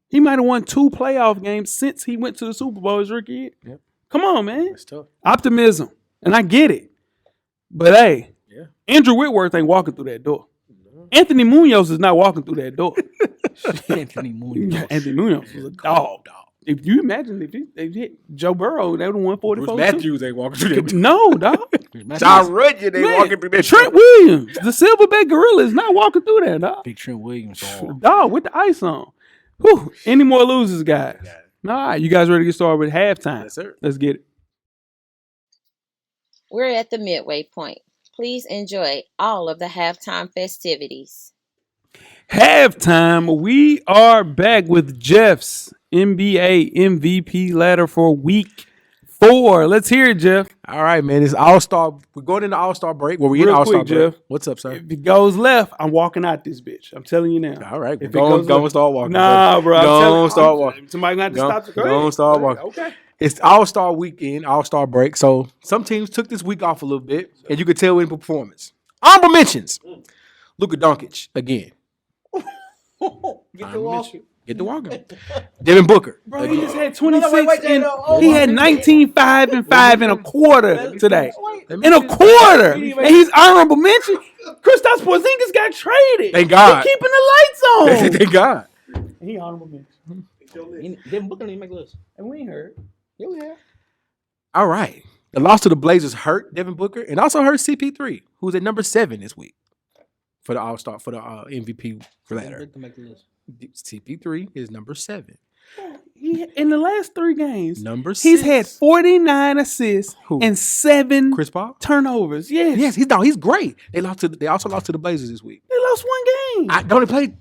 He might have won 2 playoff games since he went to the Super Bowl his rookie year. Yep. Come on, man. It's tough. Optimism. And I get it. But hey, Yeah. Andrew Whitworth ain't walking through that door. Anthony Munoz is not walking through that door. Anthony Munoz. Anthony Munoz was a dog. If you imagine if they hit Joe Burrow, they would have won 44. Bruce Matthews ain't walking through that. No, dog. John Rudge ain't Man, walking through that. Trent Williams, the Silverback Gorilla, is not walking through that, dog. Big Trent Williams. Dog with the ice on. Whew. Any more losers, guys? All right, you guys ready to get started with halftime? Yes, sir. Let's get it. We're at the midway point. Please enjoy all of the halftime festivities. Halftime, we are back with Jeff's NBA MVP ladder for week 4. Let's hear it, Jeff. All right, man. It's All-Star. We're going into All-Star break. Well, we're in Real All-Star quick, break. Jeff. What's up, sir? If it goes left, I'm walking out this bitch. I'm telling you now. All right. If it Go goes and left- start walking. Nah, bro. Go start walking. Somebody gonna have to stop the Go and start walking. Okay. It's All-Star weekend, All-Star break. So some teams took this week off a little bit, and you could tell in performance. Honorable mentions. Luka Doncic again. Get the walk. Get the walking. Devin Booker. Bro, again. he just had 26 wait, and no, he had 19, 5, and 5 in a quarter today. Let me In a finish. quarter. And he's honorable mention. Kristaps Porzingis got traded. Thank God. He keeping the lights on. Thank God. He honorable mention. Devin Booker didn't make the list. And we ain't heard. Yeah. All right. The loss to the Blazers hurt Devin Booker and also hurt CP3, who's at number 7 this week for the All-Star, for the MVP ladder. To make the list. CP3 is number 7. In the last 3 games, Number 6. he's had 49 assists Who? and 7 Chris Paul. turnovers. Yes. Yes, he's great. They also lost to the Blazers this week. They lost 1 game. I only played.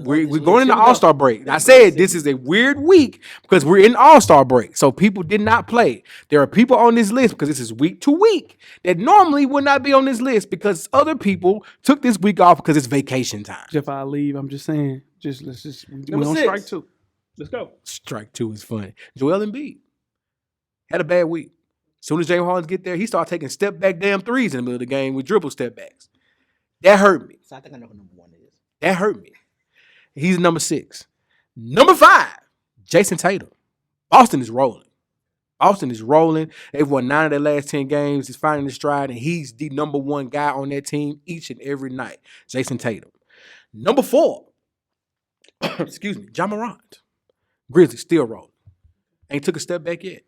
We're going into All-Star break. I said this is a weird week because we're in All-Star break. So people did not play. There are people on this list because this is week to week that normally would not be on this list because other people took this week off because it's vacation time. Jeff, I leave. I'm just saying. Let's we Number on 6. strike 2. Let's go. Strike 2 is funny. Joel Embiid had a bad week. As soon as James Harden get there, he started taking step back damn threes in the middle of the game with dribble step backs. That hurt me. So I think I know who number 1 is. That hurt me. He's number 6. Number 5, Jason Tatum. Boston is rolling. They've won 9 of their last 10 games. He's finding his stride, and he's the number 1 guy on that team each and every night. Jason Tatum. Number 4, excuse me, Ja Morant. Grizzlies still rolling. Ain't took a step back yet.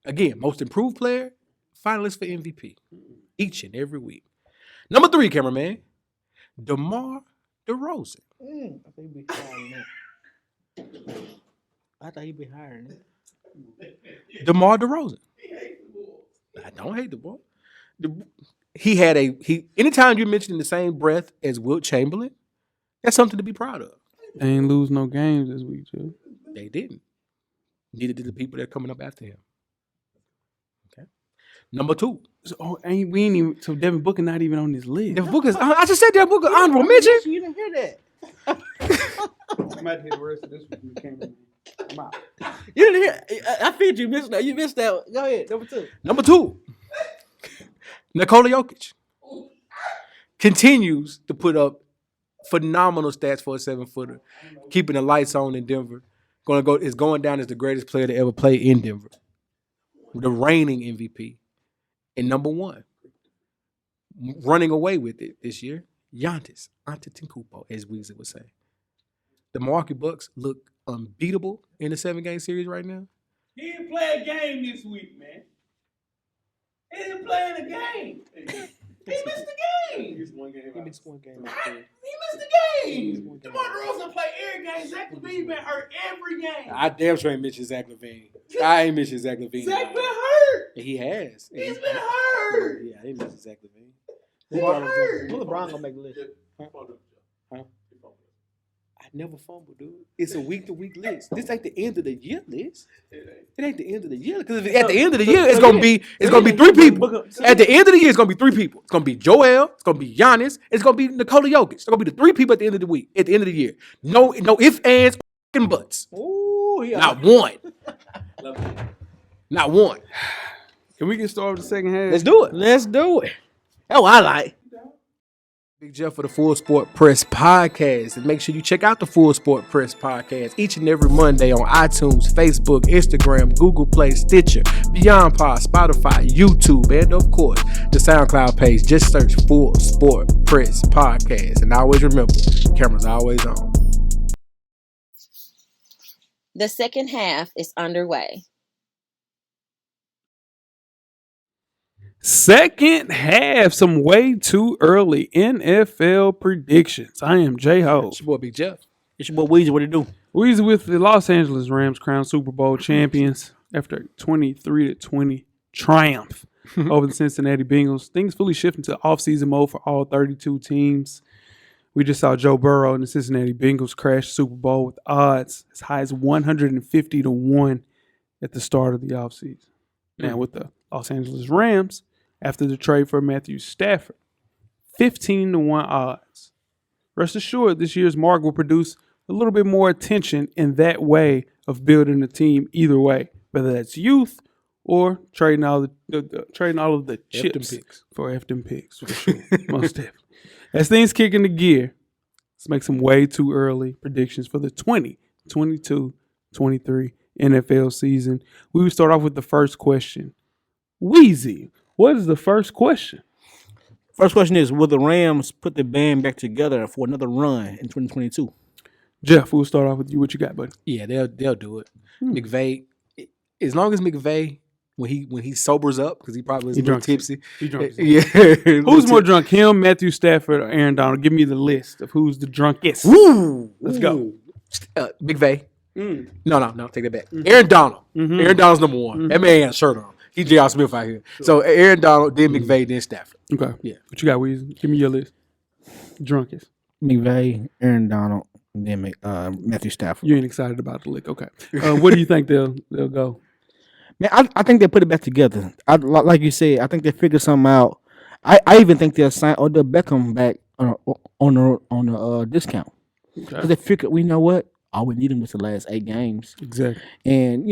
Again, most improved player, finalist for MVP each and every week. Number 3, cameraman, DeMar DeRozan. I thought he'd be higher than that. I thought he'd be higher than that. DeMar DeRozan. I don't hate the boy. Anytime you mention in the same breath as Wilt Chamberlain, that's something to be proud of. They ain't lose no games this week, Jeff. They didn't. Neither did the people that are coming up after him. Okay. Number 2. So Devin Booker not even on this list. Devin Booker. I just said Devin Booker honorable mention. You didn't hear that. I might hit the rest of this one. You didn't hear. I figured you missed that. You missed that. Go ahead. Number 2. Nikola Jokic continues to put up phenomenal stats for a 7-footer, keeping the lights on in Denver. Is going down as the greatest player to ever play in Denver. The reigning MVP. And number 1, running away with it this year, Giannis Antetokounmpo, as Weezy would say. The Milwaukee Bucks look unbeatable in the 7-game series right now. He didn't play a game this week, man. He didn't play in a game. He missed the game. He missed one game. He missed the game. DeMar DeRozan played every game. Zach LaVine been hurt every game. I damn sure ain't mentioned Zach LaVine. I ain't mentioned Zach LaVine. Zach been hurt. He has. He's been hurt. Yeah, I didn't mention Zach LaVine. Who LeBron gonna make the list? Huh? never fumble, dude. It's a week-to-week list. This ain't the end of the year list. It ain't the end of the year because at the end of the year it's gonna be 3 people. At the end of the year it's gonna be 3 people. It's gonna be Joel. It's gonna be Giannis. It's gonna be Nikola Jokic. It's gonna be the 3 people at the end of the week. At the end of the year, no ifs, ands, and buts. Ooh, yeah. Not one. Not one. Can we get started with the second half? Let's do it. Let's do it. That's what I like. Big Jeff for the Full Sport Press Podcast. And make sure you check out the Full Sport Press Podcast each and every Monday on iTunes, Facebook, Instagram, Google Play, Stitcher, Beyond Pod, Spotify, YouTube, and of course, the SoundCloud page. Just search Full Sport Press Podcast. And always remember, camera's always on. The second half is underway. Second half, some way too early NFL predictions. I am J-Ho. It's your boy Big Jeff. It's your boy Weezy. What it do? Weezy with the Los Angeles Rams crowned Super Bowl champions after a 23-20 triumph over the Cincinnati Bengals. Things fully shifting to offseason mode for all 32 teams. We just saw Joe Burrow and the Cincinnati Bengals crash the Super Bowl with odds as high as 150-1 at the start of the offseason. Now with the Los Angeles Rams, after the trade for Matthew Stafford, 15-1 odds. Rest assured, this year's mark will produce a little bit more attention in that way of building a team either way, whether that's youth or trading all of the chips for Efton picks, for sure. Most definitely. As things kick into gear, let's make some way too early predictions for the 2022-23 NFL season. We will start off with the first question. Weezy, what is the first question? First question is, will the Rams put the band back together for another run in 2022? Jeff, we'll start off with you. What you got, buddy? Yeah, they'll do it. McVay, as long as McVay, when he sobers up, because he probably is a little tipsy. He drunk. Yeah. Who's more drunk, him, Matthew Stafford, or Aaron Donald? Give me the list of who's the drunkest. Woo! Let's go. McVay. No, take that back. Aaron Donald. Aaron Donald's number one. That man ain't got a shirt on. He J.R. Smith out here. So Aaron Donald, then McVay, then Stafford. Okay. Yeah. What you got, Weezy? Give me your list. Drunkest. McVay, Aaron Donald, and then Matthew Stafford. You ain't excited about the lick. Okay. What do you think they'll go? Man, I think they put it back together. Like you said, I think they figured something out. I even think they'll sign Odell Beckham back on a discount. Because they figured, we know what? All we need him was the last 8 games. Exactly. And,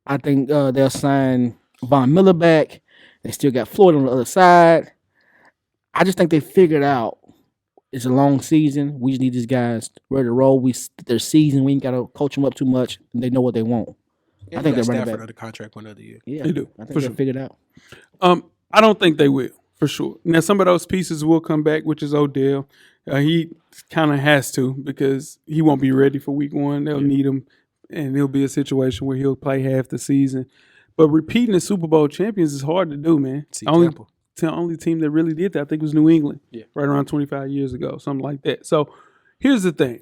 I think they'll sign Von Miller back. They still got Floyd on the other side. I just think they figured out it's a long season. We just need these guys ready to roll. Their season, we ain't got to coach them up too much. They know what they want. Yeah, I think they're running Stafford back. under contract one other year. Yeah, They do, I for think they sure. figured out. I don't think they will, for sure. Now, some of those pieces will come back, which is Odell. He kind of has to because he won't be ready for week 1. They'll need him, and it'll be a situation where he'll play half the season. But repeating the Super Bowl champions is hard to do, man. See, The only team that really did that, I think, was New England, right around 25 years ago, something like that. So here's the thing.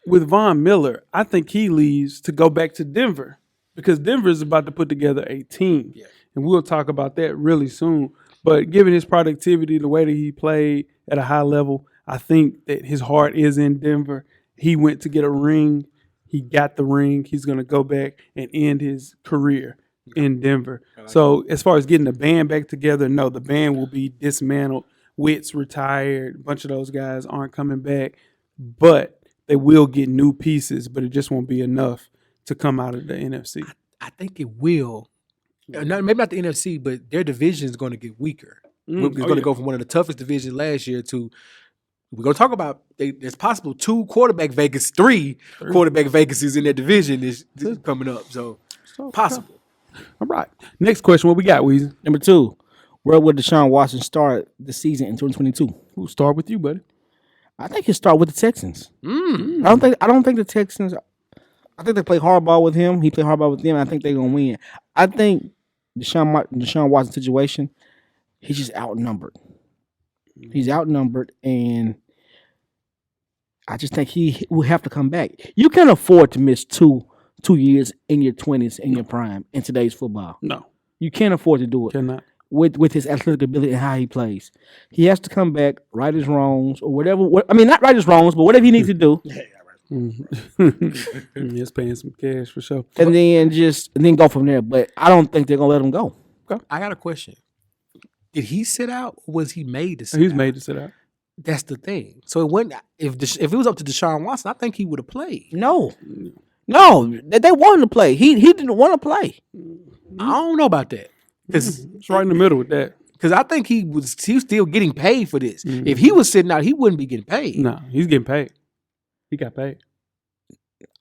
With Von Miller, I think he leaves to go back to Denver because Denver is about to put together a team. Yeah. And we'll talk about that really soon. But given his productivity, the way that he played at a high level, I think that his heart is in Denver. He went to get a ring. He got the ring. He's going to go back and end his career in Denver. So as far as getting the band back together, no, the band will be dismantled. Witt's retired. A bunch of those guys aren't coming back. But they will get new pieces, but it just won't be enough to come out of the NFC. I think it will. Maybe not the NFC, but their division is going to get weaker. It's going to go from one of the toughest divisions last year to we're going to talk about there's possible 2 quarterback vacancies, 3 quarterback vacancies in their division is coming up. So possible. All right. Next question. What we got, Weezy? Number 2, where would Deshaun Watson start the season in 2022? We'll start with you, buddy. I think he'll start with the Texans. I don't think the Texans. I think they play hardball with him. He played hardball with them. I think they're gonna win. I think Deshaun Watson situation. He's just outnumbered. He's outnumbered, and I just think he will have to come back. You can't afford to miss two years in your 20s in your prime in today's football. No. You can't afford to do it. Cannot. with his athletic ability and how he plays. He has to come back, right his wrongs or whatever. Not right his wrongs, but whatever he needs to do, He's paying some cash for sure. and then go from there. But I don't think they're gonna let him go. I got a question. Did he sit out or was he made to sit He's out? made to sit out. That's the thing. So it wasn't if it was up to Deshaun Watson, I think he would have played. No, they want him to play. He didn't want to play. I don't know about that. Because It's right in the middle with that. I think he was still getting paid for this. If he was sitting out, he wouldn't be getting paid. No, he's getting paid. He got paid.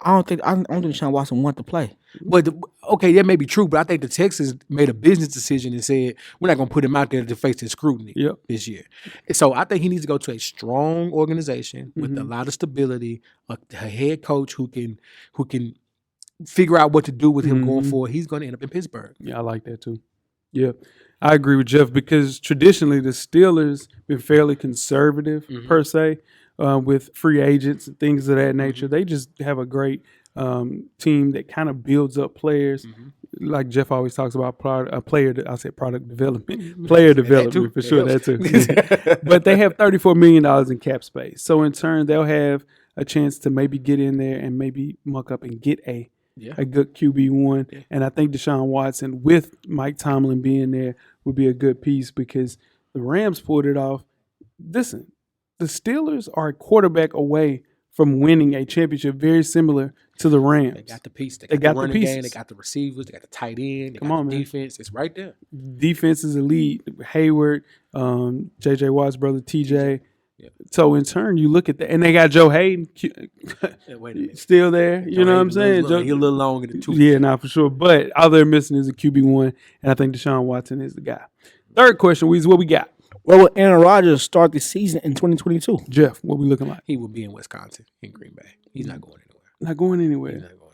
I don't think Deshaun Watson want to play. But okay, that may be true, but I think the Texans made a business decision and said we're not going to put him out there to face the scrutiny this year. And so I think he needs to go to a strong organization with a lot of stability, a head coach who can figure out what to do with him going forward. He's going to end up in Pittsburgh. Yeah, I like that too. Yeah, I agree with Jeff because traditionally the Steelers been fairly conservative per se with free agents and things of that nature. They just have a great team that kind of builds up players. Like Jeff always talks about product development, player development for sure. That too. But they have $34 million in cap space, so in turn they'll have a chance to maybe get in there and maybe muck up and get a good QB1. And I think Deshaun Watson with Mike Tomlin being there would be a good piece because the Rams pulled it off. Listen, the Steelers are a quarterback away from winning a championship very similar to the Rams. They got the piece. They got the running game. They got the receivers. They got the tight end. They got the defense. It's right there. Defense is elite. Hayward, J.J. Watt's brother, T.J. So in turn, you look at that, and they got Joe Hayden Wait a minute. still there. You know what I'm saying? He's a little longer than 2 Yeah, not for sure. But all they're missing is a QB1, and I think Deshaun Watson is the guy. Third question, Weezy, what we got? Where will Aaron Rodgers start the season in 2022? Jeff, what we looking like? He will be in Wisconsin, in Green Bay. He's not going anywhere. Not going anywhere. He's not going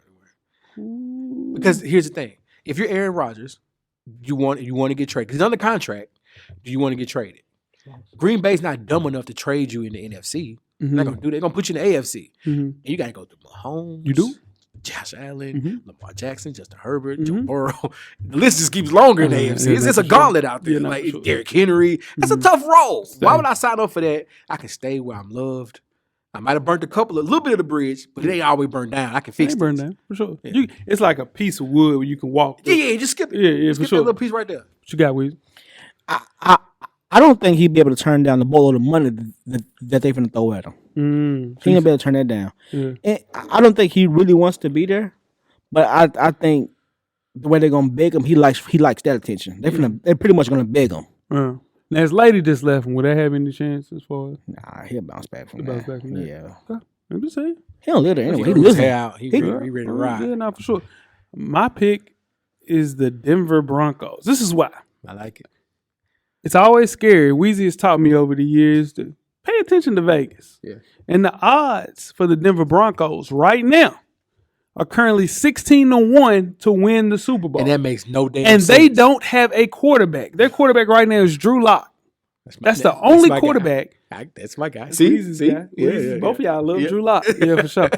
anywhere. Because here's the thing: if you're Aaron Rodgers, you want to get traded. Because he's under contract. Do you want to get traded? Green Bay's not dumb enough to trade you in the NFC. They're not gonna do that. They're gonna put you in the AFC. And you gotta go through Mahomes. You do? Josh Allen, Lamar Jackson, Justin Herbert, Joe Burrow. The list just keeps longer in the AFC. It's just a gauntlet out there. Yeah, like for sure. Derrick Henry. That's a tough role. Why would I sign up for that? I can stay where I'm loved. I might have burnt a little bit of the bridge, but it ain't always burned down. I can fix it. Burn down, for sure. Yeah. It's like a piece of wood where you can walk through. Yeah, just skip it. Yeah, Skip for sure. that little piece right there. What you got, Weezy? I don't think he'd be able to turn down the boatload of money that they're going to throw at him. He ain't gonna be able to turn that down. And I don't think he really wants to be there, but I think the way they're gonna beg him, he likes that attention. They're pretty much gonna beg him. Now his lady just left him. Would that have any chance as far as? Nah, he'll bounce back from Bounce that. back from that. Yeah, Okay. I'm just saying. he don't live there anyway. He He lives was there. out. He ready to ride. Yeah, not for sure. My pick is the Denver Broncos. This is why. I like it. It's always scary. Weezy has taught me over the years to pay attention to Vegas. Yeah. And the odds for the Denver Broncos right now are currently 16-1 to win the Super Bowl. And that makes no damn And sense. they don't have a quarterback. Their quarterback right now is Drew Lock. That's the only my quarterback. That's my guy. Weezy's See? guy. Yeah, Weezy, yeah, both yeah. of y'all love Yeah. Drew Lock. Yeah, for sure.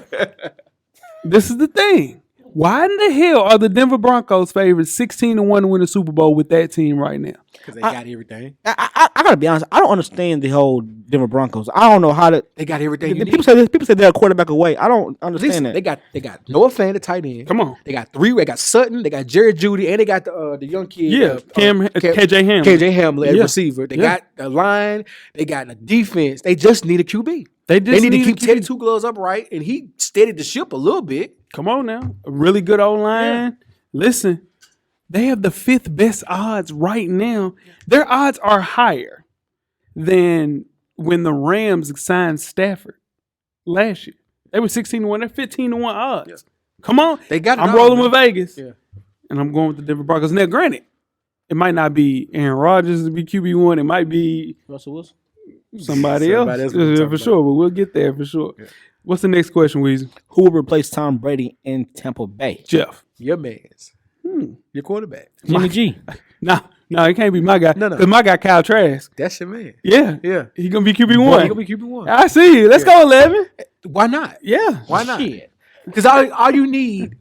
This is the thing. Why in the hell are the Denver Broncos favored 16-1 to win the Super Bowl with that team right now? Because they got everything. I gotta be honest. I don't understand the whole Denver Broncos. I don't know how to. They got everything. You People need. say they're a quarterback away. I don't understand Listen, that. they got Noah Fan, the tight end. Come on. They got three. They got Sutton. They got Jared Judy, and they got the young kid. Yeah, KJ Hamler. KJ Hamler at Yeah. receiver. They Yeah. got the line. They got the defense. They just need a QB. They just need to need keep a QB. Teddy Two Gloves upright, and he steadied the ship a little bit. Come on now. A really good old line. Listen, they have the 5th best odds right now. Their odds are higher than when the Rams signed Stafford last year. They were 16-1. They're 15-1 odds. Yeah. Come on. They got it I'm all, rolling man. with Vegas. Yeah. And I'm going with the Denver Broncos. Now, granted, it might not be Aaron Rodgers to be QB1. It might be Russell Wilson. somebody else. Somebody else Yeah, we'll talk for about. sure. But we'll get there for sure. Yeah. What's the next question, Weezy? Who will replace Tom Brady in Tampa Bay? Jeff. Your man's. Your quarterback. Jimmy G. No, it can't be my guy. No. Because my guy, Kyle Trask. That's your man. Yeah. Yeah. He going to be Boy, QB1. he gonna be QB1. I see you. Let's go, 11. Why not? Yeah. Why not? Shit. Because all you need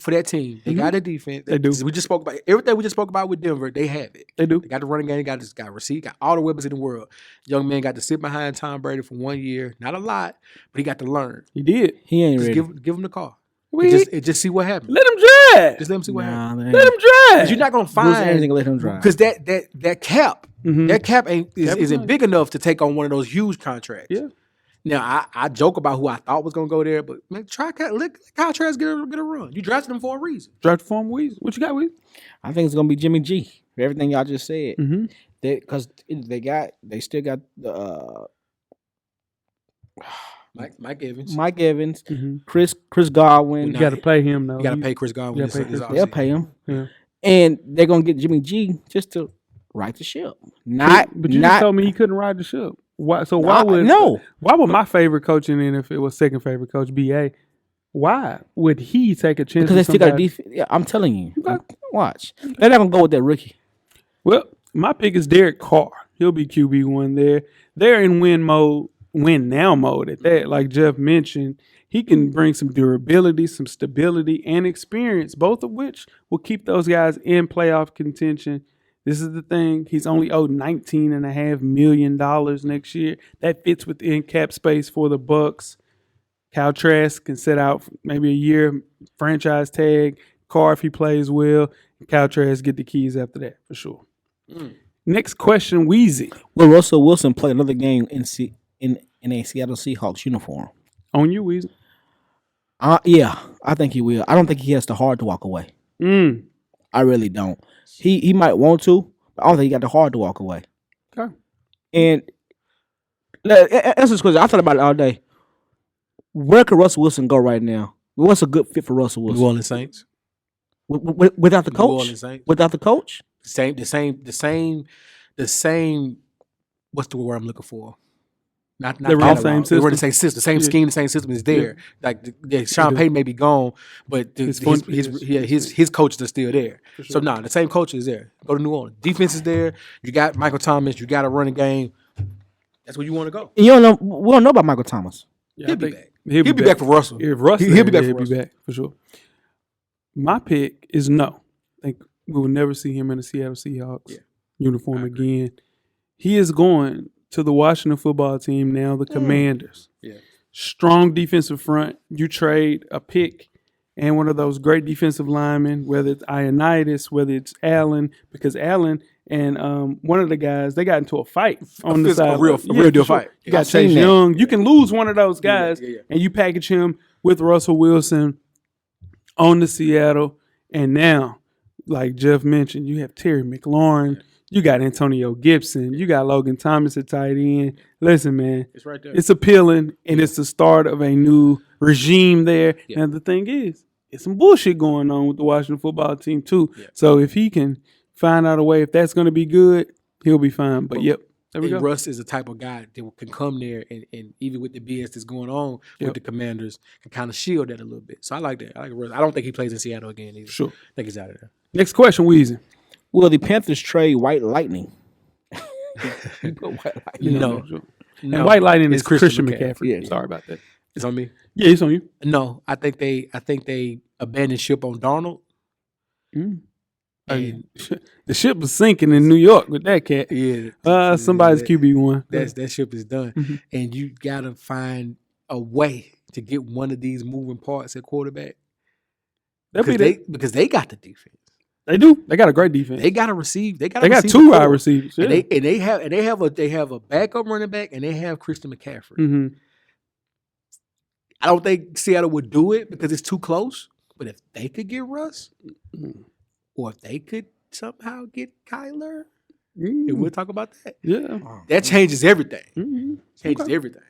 for that team, they got a defense. They do. We just spoke about everything we just spoke about with Denver. They have it. They do. They got the running game. Got receipt. Got all the weapons in the world. Young man got to sit behind Tom Brady for 1 year. Not a lot, but he got to learn. He did. He ain't Just ready. give him the car. We- Just see what happens. Let him drive. Just let him see what happens. man. Let him drive. Because you're not gonna Bruce find Arians ain't gonna let him drive. because that cap that cap isn't fine. big enough to take on one of those huge contracts. Yeah. Now I joke about who I thought was gonna go there, but man, let Kyle Trask get a run. You drafted him for a reason. Draft form Weezy. What you got, Weezy? I think it's gonna be Jimmy G. For everything y'all just said. Mm-hmm. Because they still got the Mike Evans. Mike Evans, Mm-hmm. Chris Godwin. You got to play him though. You got to pay Chris Godwin. gotta pay Chris They'll pay him, Yeah. and they're gonna get Jimmy G just to right the ship. But you just told me he couldn't ride the ship. Why? So why would my favorite coach in the NFL was second favorite coach BA? Why would he take a chance? Because they still got a somebody- defense. Yeah, I'm telling you. Okay. Watch. They're not gonna go with that rookie. Well, my pick is Derek Carr. He'll be QB1 there. They're in win now mode at that. Like Jeff mentioned, he can bring some durability, some stability, and experience, both of which will keep those guys in playoff contention. This is the thing. He's only owed $19.5 million next year. That fits within cap space for the Bucks. Kyle Trask can sit out maybe a year, franchise tag. Carr, if he plays well, Kyle Trask get the keys after that for sure. Next question, Weezy. Will Russell Wilson play another game in a Seattle Seahawks uniform? On you, Weezy. Yeah, I think he will. I don't think he has the heart to walk away. I really don't. He might want to, but I don't think he got the heart to walk away. Okay. And that's this question. I thought about it all day. Where could Russell Wilson go right now? What's a good fit for Russell Wilson? New Orleans Saints. Without the New coach? Orleans Saints. Without the coach? The same. What's the word I'm looking for? Not They run the same They run the system. same system. The same scheme, the same system is there. Like Sean Payton may be gone, but his coaches are still there. So the same coach is there. Go to New Orleans. Defense is there. You got Michael Thomas. You got a running game. That's where you want to go. And you don't know. We don't know about Michael Thomas. Yeah, He'll I be think back. He'll be back for Russell. If Russell, He'll be back for he'll Russell. be back for sure. My pick is no. I think we will never see him in a Seattle Seahawks uniform again. He is going to the Washington football team now, the Commanders. Yeah. Strong defensive front. You trade a pick and one of those great defensive linemen, whether it's Ioannidis, whether it's Allen, because Allen and one of the guys, they got into a fight on the side. A real deal fight. You got I've seen Chase that. Young. You can lose one of those guys, Yeah. and you package him with Russell Wilson on the Seattle. And now, like Jeff mentioned, you have Terry McLaurin. You got Antonio Gibson. You got Logan Thomas at tight end. Listen, man, It's right there. it's appealing, and it's the start of a new regime there. Yeah. And the thing is, it's some bullshit going on with the Washington football team too. Yeah. So if he can find out a way, if that's going to be good, he'll be fine. But yep, there we And go. Russ is the type of guy that can come there and even with the BS that's going on with the Commanders, can kind of shield that a little bit. So I like that. I like Russ. I don't think he plays in Seattle again either. Sure. I think he's out of there. Next question, Weezy. Will the Panthers trade White Lightning? No. Sure. No. And White Lightning It's is Christian McCaffrey. McCaffrey. Yeah. Sorry about that. It's on me. Yeah, it's on you. No, I think they abandoned ship on Darnold. And The ship was sinking in New York with that cat. yeah, Somebody's QB1. that ship is done. Mhm. And you gotta find a way to get one of these moving parts at quarterback. Because they got the defense. They do. They got a great defense. They got to receive. They got two wide receivers. Yeah. And they have a backup running back, and they have Christian McCaffrey. Mm-hmm. I don't think Seattle would do it because it's too close. But if they could get Russ, or if they could somehow get Kyler, and we'll talk about that. Yeah. That changes everything. Mm-hmm. Changes everything.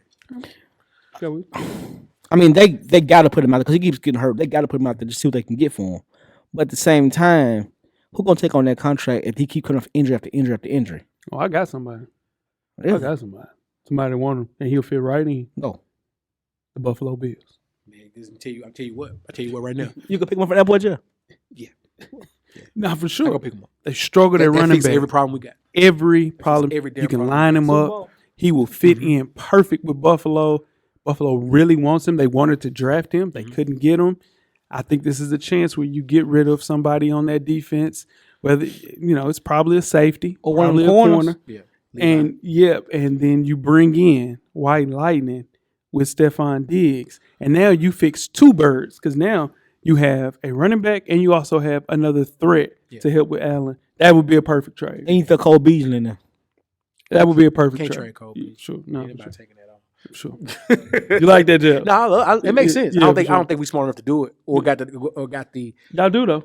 I mean, they got to put him out there because he keeps getting hurt. They got to put him out there to see what they can get for him. But at the same time, who gonna take on that contract if he keep coming off injury after injury after injury? Oh, I got somebody. Yeah. I got somebody. Somebody want him, and he'll fit right in. No, The Buffalo Bills. Man, I'll tell you what right now. you can pick one for that boy, Jeff. Yeah. Nah, for I'm sure. gonna pick him up. They struggle That at running fixes back. every problem we got. Every problem. every damn You can problem. line him up. He will fit in perfect with Buffalo. Buffalo really wants him. They wanted to draft him. They couldn't get him. I think this is a chance where you get rid of somebody on that defense. Whether it's probably a safety Or one of probably the a corners. corner. And then you bring in White Lightning with Stephon Diggs, and now you fix two birds because now you have a running back and you also have another threat to help with Allen. That would be a perfect trade. And you throw Cole Beasley in there. That would be a perfect Can't trade. trade Cole Beasley. Sure, no, Anybody sure. taking that off. Sure. You like that, Jeff? No, it makes sense. Yeah, I for sure. don't think we're smart enough to do it, or got the. Y'all do though.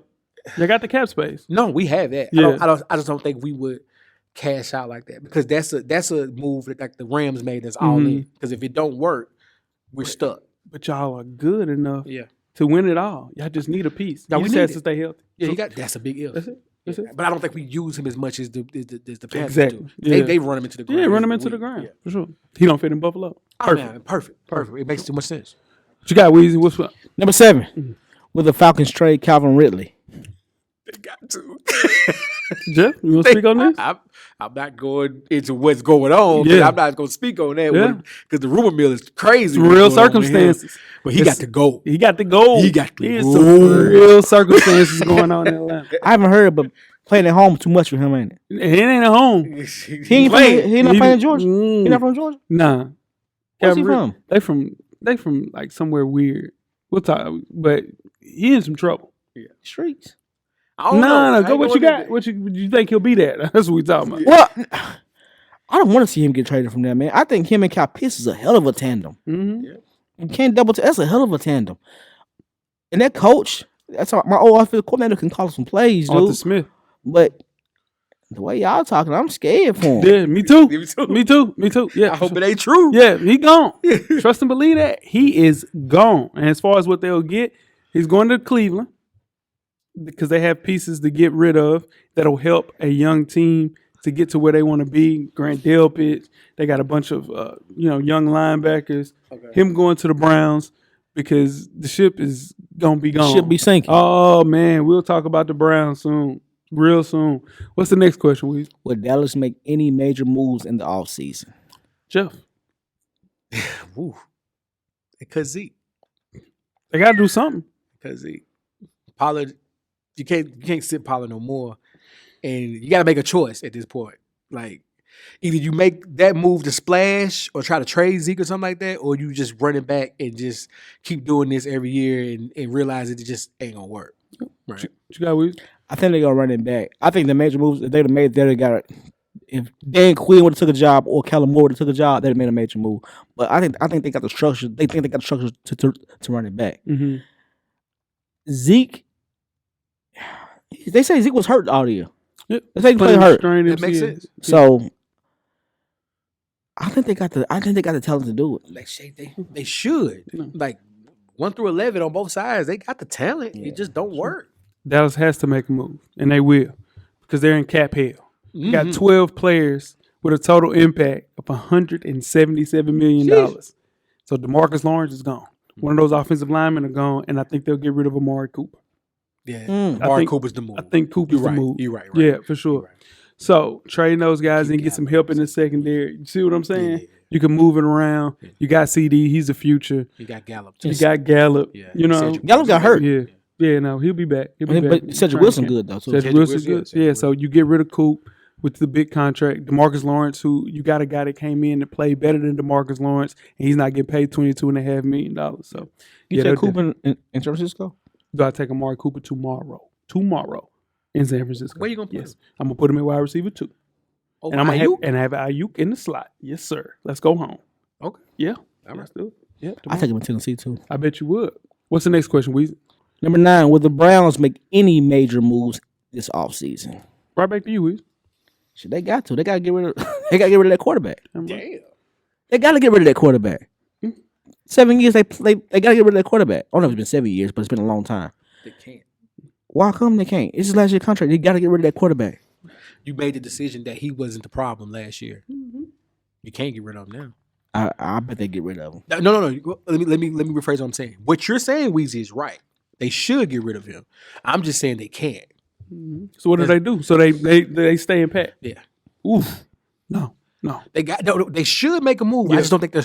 They got the cap space. No, we have that. Yeah. I just don't think we would cash out like that because that's a move that like the Rams made that's all in. Because if it don't work, we're stuck. But y'all are good enough Yeah. to win it all. Y'all just need a piece. No, You we just need have it. to stay healthy. Yeah, that's a big if. That's it. That's it. But I don't think we use him as much as the Panthers Exactly. do. Yeah. They run him into the ground. Yeah, run him into the ground for sure. He don't fit in Buffalo. Perfect. It makes too much sense. What you got, Weezy? What's up? Number 7, will the Falcons trade Calvin Ridley? They got to. Jeff, you want to speak on this? I'm not going into what's going on. Yeah. I'm not going to speak on that Yeah. because the rumor mill is crazy. It's what's real going on with him. circumstances. But he got to go. He got the goal. He got the There's goal. some real circumstances going on in Atlanta. I haven't heard, but playing at home too much for him, ain't it? It ain't at home. He not playing in Georgia. He not from Georgia. Nah. Where's he Calvin from? They from like somewhere weird. We'll talk, but he in some trouble. Streets. I don't know. No. Go what you got. What you think he'll be there? That's what we talking about. Well, I don't want to see him get traded from there, man. I think him and Kyle Pitts is a hell of a tandem. Mm-hmm. You can't double. That's a hell of a tandem. And that coach, that's all, my old offensive coordinator can call some plays, dude. Arthur Smith. But the way y'all talking, I'm scared for him. Yeah, me too. Me too. Me too. Yeah. I hope it ain't true. Yeah, he gone. Trust and believe that. He is gone. And as far as what they'll get, he's going to Cleveland because they have pieces to get rid of that'll help a young team to get to where they want to be. Grant Delpit. They got a bunch of young linebackers. Okay. Him going to the Browns because the ship is going to be gone. Should be sinking. Oh, man. We'll talk about the Browns soon. Real soon. What's the next question, Weez? Would Dallas make any major moves in the offseason? Jeff. Woo. Because Zeke. They got to do something. Because Zeke. Pollard, you can't sit Pollard no more. And you got to make a choice at this point. Like, either you make that move to splash or try to trade Zeke or something like that, or you just run it back and just keep doing this every year and realize it just ain't going to work. Right. What you got, Weez? I think they're going to run it back. I think the major moves, if they'd have made, they'd have got it. If Dan Quinn would have took a job or Kellen Moore would have took a job, they'd have made a major move. But I think they got the structure. They think they got the structure to run it back. Mm-hmm. Zeke, they say Zeke was hurt all year. Yep. They say he played hurt. That makes sense. So I think they got the talent to do it. Like, they should. Like, 1 through 11 on both sides, they got the talent. It just don't work. Dallas has to make a move, and they will because they're in cap hell. You got 12 players with a total impact of $177 million. So DeMarcus Lawrence is gone. One of those offensive linemen are gone, and I think they'll get rid of Amari Cooper. Yeah, Amari Cooper's the move. I think Cooper's the move. You're right. Yeah, for sure. So trading those guys and get some help in the secondary. You see what I'm saying? Yeah. You can move it around. Yeah. You got CD. He's the future. You got Gallup. Too. You got Gallup. Yeah. You know, Gallup got hurt. Yeah. Yeah, no, he'll be back. But Cedric Wilson good though. Cedric Wilson's good. Yeah, so you get rid of Coop with the big contract. DeMarcus Lawrence, who you got a guy that came in and played better than DeMarcus Lawrence, and he's not getting paid $22.5 million. So you take Cooper in San Francisco? Do I take Amari Cooper tomorrow in San Francisco? Where you gonna put him? I'm gonna put him in wide receiver 2. Oh, and I'm gonna have Ayuk in the slot. Yes, sir. Let's go home. Okay. Yeah. All right. Yeah. I take him in Tennessee too. I bet you would. What's the next question, Weezy? Number 9, will the Browns make any major moves this offseason? Right back to you, Weezy. Shit, they got to. They got to get rid of. They got to get rid of that quarterback. Damn. They got to get rid of that quarterback. 7 years. They got to get rid of that quarterback. I don't know if it's been 7 years, but it's been a long time. They can't. Why come they can't? It's his last year contract. You got to get rid of that quarterback. You made the decision that he wasn't the problem last year. You can't get rid of him now. I bet they get rid of him. No. Let me rephrase what I'm saying. What you're saying, Weezy, is right. They should get rid of him. I'm just saying they can't. So what do they do? So they stay in pat. Yeah. Oof. No. No. They should make a move. I Yeah. just don't think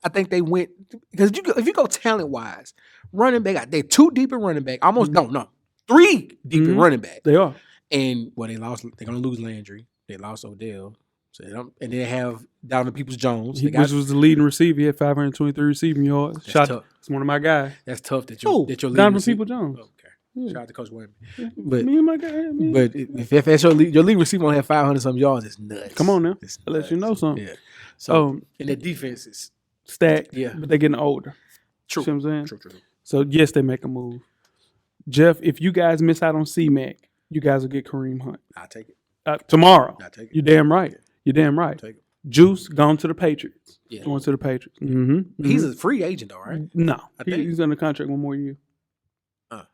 I think they went because if you go talent wise, running back, they're 2 deep in running back. Almost no, 3 deep in running back. They are. And they're gonna lose Landry. They lost Odell. So and they have Donovan Peoples-Jones, Which was the leading receiver. He had 523 receiving yards. tough. It's one of my guys. That's tough that Who? your leading Donovan receiver. Peoples-Jones. Okay. Yeah. Shout out to Coach Wayman. Me and my guy. Man. But if that's your lead receiver only have 500-some yards, it's nuts. Come on now. It's I'll let you know something. Yeah. So and their defense is stacked. Yeah. But they're getting older. true. See what I'm saying? True. So, yes, they make a move. Jeff, if you guys miss out on C-Mac, you guys will get Kareem Hunt. I'll take it. Tomorrow. I'll take it. You're damn right. You're damn right. Take it. Juice gone to the Patriots. Yeah. Going to the Patriots. Mm-hmm. He's a free agent though, right? No. I think. He's under contract one more year.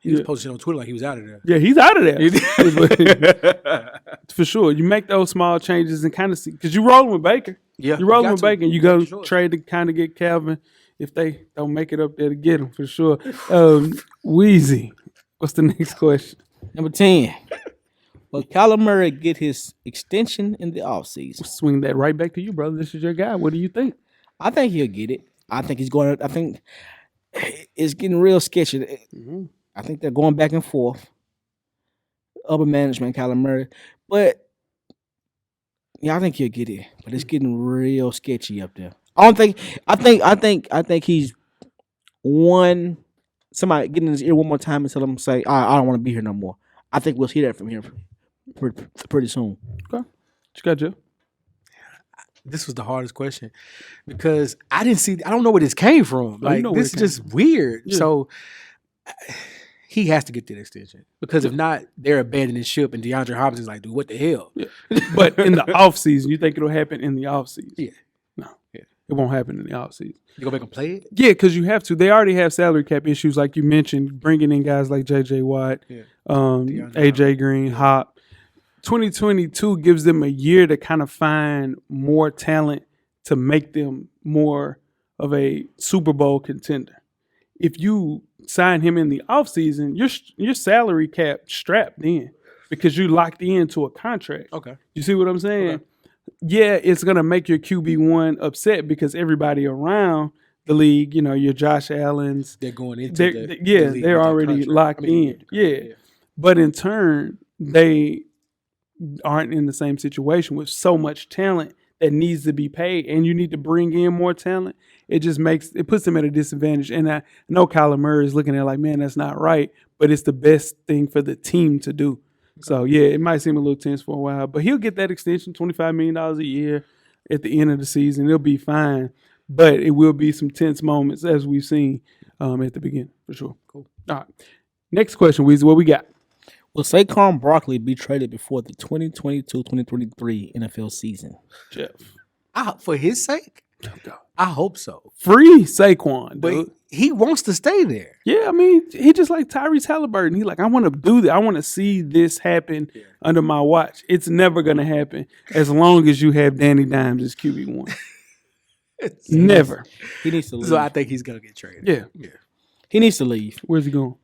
He was posting on Twitter like he was out of there. Yeah, he's out of there. For sure. You make those small changes and kind of see. Because you're rolling with Baker. Yeah. You're rolling with Baker. You go Sure. trade to kind of get Calvin if they don't make it up there to get him, for sure. Weezy. What's the next question? Number 10. Will Kyler Murray get his extension in the offseason? Swing that right back to you, brother. This is your guy. What do you think? I think he'll get it. I think it's getting real sketchy. Mm-hmm. I think they're going back and forth. Upper management, Kyler Murray. But yeah, I think he'll get it. But it's getting real sketchy up there. I think he's somebody getting in his ear one more time and tell him say, I don't want to be here no more. I think we'll hear that from him pretty soon. Okay. What you got, Jeff? This was the hardest question because I don't know where this came from. Like this is just weird. Yeah. So he has to get that extension because if not, they're abandoning ship. And DeAndre Hopkins is like, dude, what the hell? Yeah. But in the offseason, you think it'll happen in the offseason? Yeah. No. Yeah. It won't happen in the offseason. You go back and play it? Yeah, because you have to. They already have salary cap issues, like you mentioned, bringing in guys like J.J. Watt, A.J. Green, Hop. 2022 gives them a year to kind of find more talent to make them more of a Super Bowl contender. If you sign him in the offseason, your salary cap strapped in because you locked into a contract. Okay. You see what I'm saying? Okay. Yeah, it's going to make your QB1 upset because everybody around the league, your Josh Allens, They're going into they're the league they're with that already contract. locked in. Yeah. But in turn, they aren't in the same situation with so much talent that needs to be paid, and you need to bring in more talent. It just puts them at a disadvantage. And I know Kyler Murray is looking at it like, man, that's not right, but it's the best thing for the team to do. So, yeah, it might seem a little tense for a while, but he'll get that extension, $25 million a year at the end of the season. It'll be fine, but it will be some tense moments as we've seen at the beginning, for sure. Cool. All right. Next question, Weezy, what we got? Will Saquon Barkley be traded before the 2022-2023 NFL season? Jeff. For his sake? I hope so. Free Saquon, But dude. he wants to stay there. Yeah, I mean, he just like Tyrese Halliburton. He like, I want to do that. I want to see this happen under my watch. It's never going to happen as long as you have Danny Dimes as QB1. Never. He needs to leave. So I think he's going to get traded. Yeah. He needs to leave. Where's he going?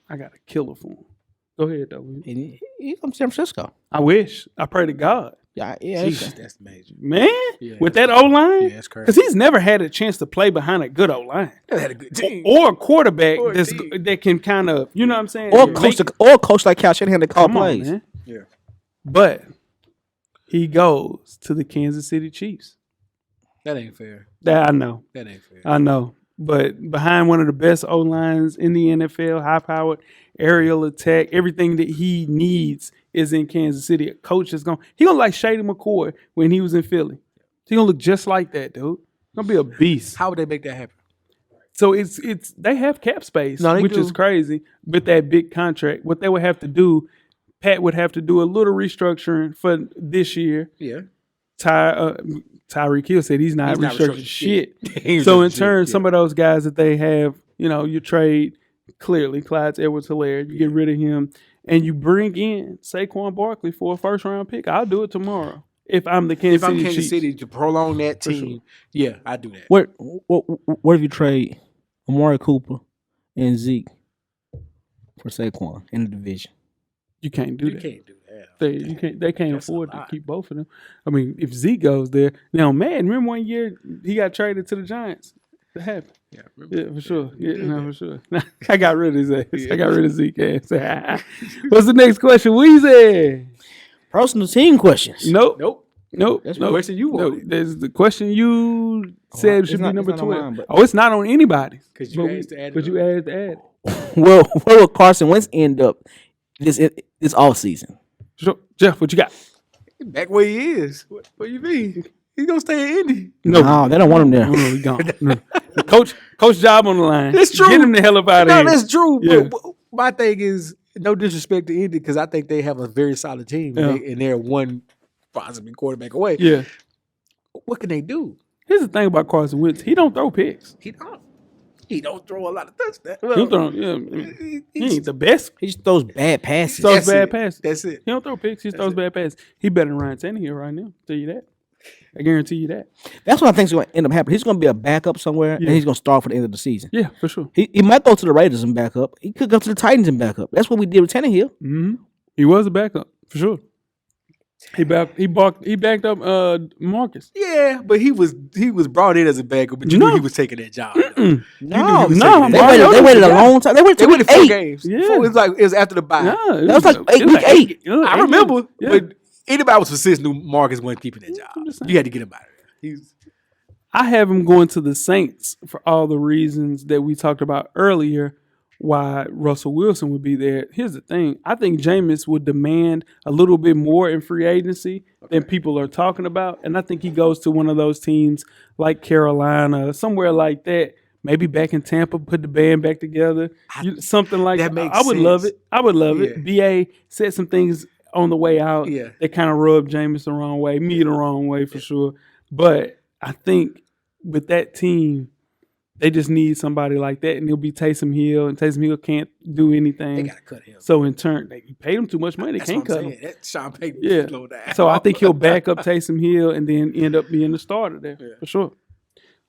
I got a killer for him. Go ahead, though. He from San Francisco. I wish. I pray to God. Yeah. Jesus, that's major. Man, Yeah. with that O-line? Yeah, that's crazy. Because he's never had a chance to play behind a good O-line. They had a good team. Or a quarterback Or a that's team. that can kind of, you know what I'm saying? Or coach like Cal Shanahan that call Come on, plays. man. Yeah. But he goes to the Kansas City Chiefs. That ain't fair. I know. That ain't fair. I know. But behind one of the best O-lines in the NFL, high-powered aerial attack, everything that he needs is in Kansas City. A coach is he gonna like Shady McCoy when he was in Philly. He gonna look just like that, dude. Gonna be a beast. How would they make that happen? So it's they have cap space, No, they which do. is crazy. With that big contract, what they would have to do, Pat would have to do a little restructuring for this year. Yeah. Tyreek Hill said he's not not restructuring restructuring shit. He's So in restructuring turn, shit, some of those guys that they have, you trade clearly Clyde Edwards-Helaire, you get rid of him, and you bring in Saquon Barkley for a first-round pick. I'll do it tomorrow if I'm the Kansas If I'm City Kansas Chiefs. City to prolong that For team, sure. yeah, I do that. What if you trade Amari Cooper and Zeke for Saquon in the division? You can't do You that. can't do that. They can't That's a afford to lot. keep both of them. I mean, if Zeke goes there, now man, remember one year he got traded to the Giants. That happened. Yeah, Yeah, for sure. you Yeah, did no, that. for sure. I got rid of his ass. I got rid of Zeke ass. What's the next question, Weezy? Personal team questions. Nope. That's the question you No, wanted. there's the question you said it's should not- be number it's not on 12. mine, but- Oh, it's not on anybody's. 'Cause you asked to add it Because you up. asked to add it. Well, where will Carson Wentz end up this off season? Sure. Jeff, what you got? Back where he is. What you mean? He's gonna stay in Indy. No, they don't want him there. No, he gone. No. The coach job on the line. That's true. Get him the hell up out of No, here. that's true. Yeah. But my thing is, no disrespect to Indy, because I think they have a very solid team, Yeah. and they're one possibly quarterback away. Yeah. What can they do? Here's the thing about Carson Wentz. He don't throw picks. He don't throw a lot of touchdowns. He don't throw, he ain't the best. He just throws bad passes. He throws That's bad it. passes. That's it. He don't throw picks. He throws bad passes. He better than Ryan Tannehill right now. Tell you that. I guarantee you that. That's what I think is going to end up happening. He's going to be a backup somewhere, and he's going to start for the end of the season. Yeah, for sure. He might go to the Raiders and back up. He could go to the Titans and back up. That's what we did with Tannehill. Mm-hmm. He was a backup for sure. He backed up Marcus. Yeah, but he was brought in as a backup, but you No. knew he was taking that job. No, he was no, taking they that Mario waited. They waited a was the long time. They waited They till went week to 4 8. games. Yeah. It was after the bye. Yeah, That was like week 8. I remember, Yeah. but anybody was persistent knew Marcus wasn't keeping that job. I'm just saying. You had to get him out of there. I have him going to the Saints for all the reasons that we talked about earlier. Why Russell Wilson would be there. Here's the thing. I think Jameis would demand a little bit more in free agency than people are talking about. And I think he goes to one of those teams like Carolina, somewhere like that. Maybe back in Tampa, put the band back together. Something like that that. makes I would love sense. it. I would love Yeah. it. BA said some things on the way out Yeah. that kind of rubbed Jameis the wrong way, me the wrong way for sure. But I think with that team, they just need somebody like that, and it'll be Taysom Hill, and Taysom Hill can't do anything. They gotta cut him. So in turn, they paid him too much money. They That's can't what cut I'm him. saying. That Sean Payton Yeah. slow down. So I think he'll back up Taysom Hill and then end up being the starter there for sure.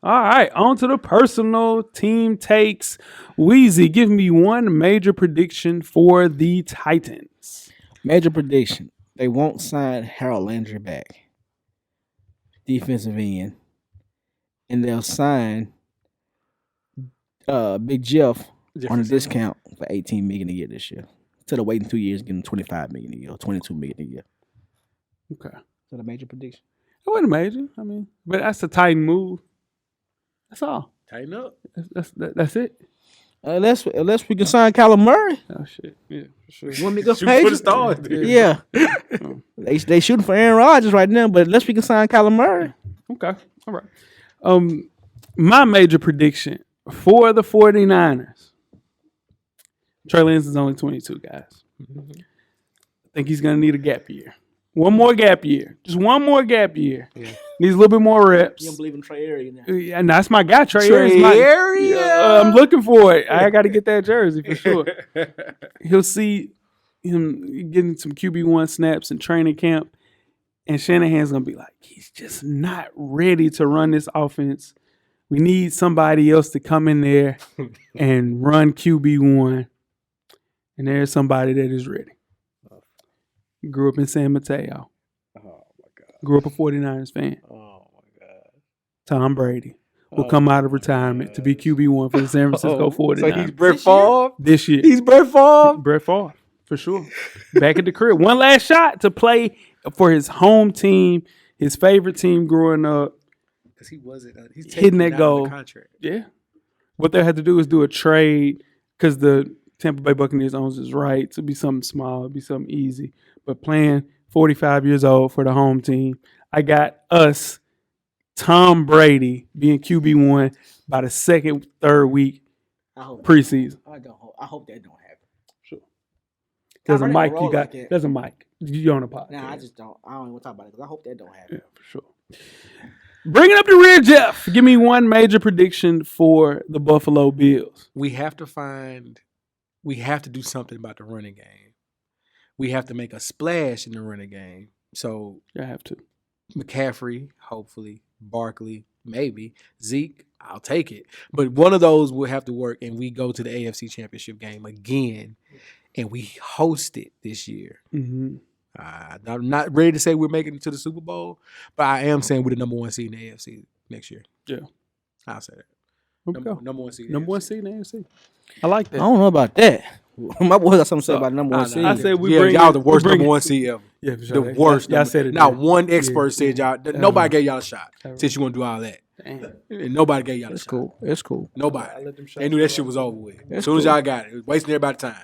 All right, on to the personal team takes. Weezy, give me one major prediction for the Titans. Major prediction. They won't sign Harold Landry back. Defensive end. And they'll sign Big Jeff on a Jefferson. discount for $18 million a year this year. Instead of waiting 2 years and getting $25 million a year or $22 million a year. Okay. Is that a major prediction? It wasn't major. I mean, but that's a Titan move. That's all. Tighten up. That's it. Unless we can sign Kyler Murray. Oh shit. Yeah, for sure. You want me to go Shoot for the Patriots? stars. Yeah. they shooting for Aaron Rodgers right now, but unless we can sign Kyler Murray. Okay. All right. My major prediction for the 49ers. Trey Lance is only 22, guys. I think he's going to need a gap year. One more gap year. Just one more gap year. Yeah. Needs a little bit more reps. You don't believe in Trey Area now. Yeah, and that's my guy, Trey. Trey Ayers. Area? I'm looking for it. I got to get that jersey for sure. He'll see him getting some QB1 snaps in training camp, and Shanahan's going to be like, he's just not ready to run this offense. We need somebody else to come in there and run QB1. And there's somebody that is ready. Grew up in San Mateo. Oh my God. Grew up a 49ers fan. Oh my God. Tom Brady will come out of retirement to be QB1 for the San Francisco 49ers. So he's Brett Favre? This year. He's Brett Favre? Brett Favre, for sure. Back at the crib. One last shot to play for his home team, his favorite team growing up. Because he wasn't. He's Hitting taking that that goal. contract. Yeah. What they had to do is do a trade because the Tampa Bay Buccaneers owns his rights. It'd be something small. It'd be something easy. But playing 45 years old for the home team, I got us, Tom Brady, being QB1 by the second, third week I hope preseason. I hope that don't happen. Sure. There's a Tom Brady mic don't you roll got. like that. There's a mic. You're on a podcast. Nah, I don't even want to talk about it because I hope that don't happen. Yeah, for sure. Bring it up the rear, Jeff. Give me one major prediction for the Buffalo Bills. We have to do something about the running game. We have to make a splash in the running game. So I have to. McCaffrey, hopefully, Barkley, maybe, Zeke, I'll take it. But one of those will have to work, and we go to the AFC Championship game again, and we host it this year. Mm-hmm. I'm not ready to say we're making it to the Super Bowl, but I am saying we're the number 1 seed in the AFC next year. Yeah. I'll say that. Here we go. Number 1 seed. Number 1 seed in the AFC. I like I that. don't know about that. My boy got something to say about number 1 seed. I said y'all the worst number 1 seed ever. Yeah, for sure. The worst. Y'all said it. Not one expert said y'all. Nobody gave y'all a shot since you want to do all that. Damn. And nobody gave y'all a shot. Cool. It's cool. Nobody. let them shots They knew that shit was over with. That's As soon as cool. y'all got it was wasting everybody's time.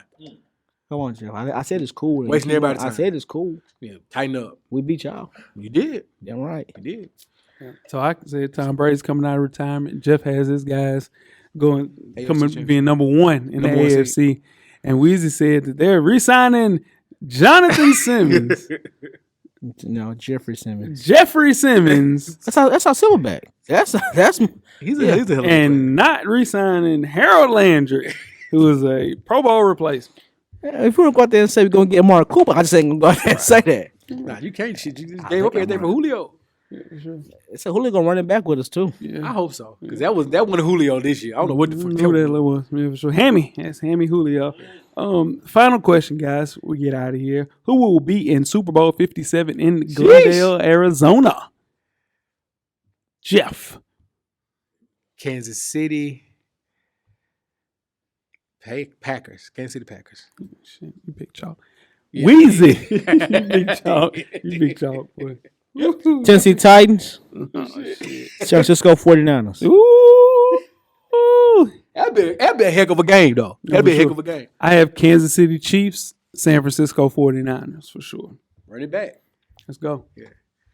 Come on, Jeff. I said it's cool. Wasting everybody's I time. said it's cool. Yeah, tighten up. We beat y'all. You did. Damn right. You did. So I can say Tom Brady's coming out of retirement. Jeff has his guys coming championship. being number 1 in the Number 1 seed. AFC. And Weezy said that they're re-signing Jonathan Simmons. No, Jeffrey Simmons. Jeffrey Simmons. That's our silverback. That's He's a hell of a player. And not re-signing Harold Landry, who is a Pro Bowl replacement. if we don't go out there and say we're gonna get Amari Cooper, I just ain't gonna go out there and say that. Nah, you can't. Shit, you just gave up everything for Julio. So Julio gonna run it back with us too. I hope so, because that wasn't Julio this year. I don't know what the fuck Who the hell it was. Yeah, for sure. Hammy. That's Hammy Julio. Final question, guys. We get out of here. Who will be in Super Bowl 57 in Glendale, Arizona? Jeff. Kansas City. Packers. Kansas City Packers. Shit, you big chalk. Weezy. You big chalk. You big chalk, boy. Tennessee Titans. San Francisco 49ers. Ooh. That'd be a heck of a game, though. That'd be a heck of a game. I have Kansas City Chiefs, San Francisco 49ers for sure. Run it back. Let's go.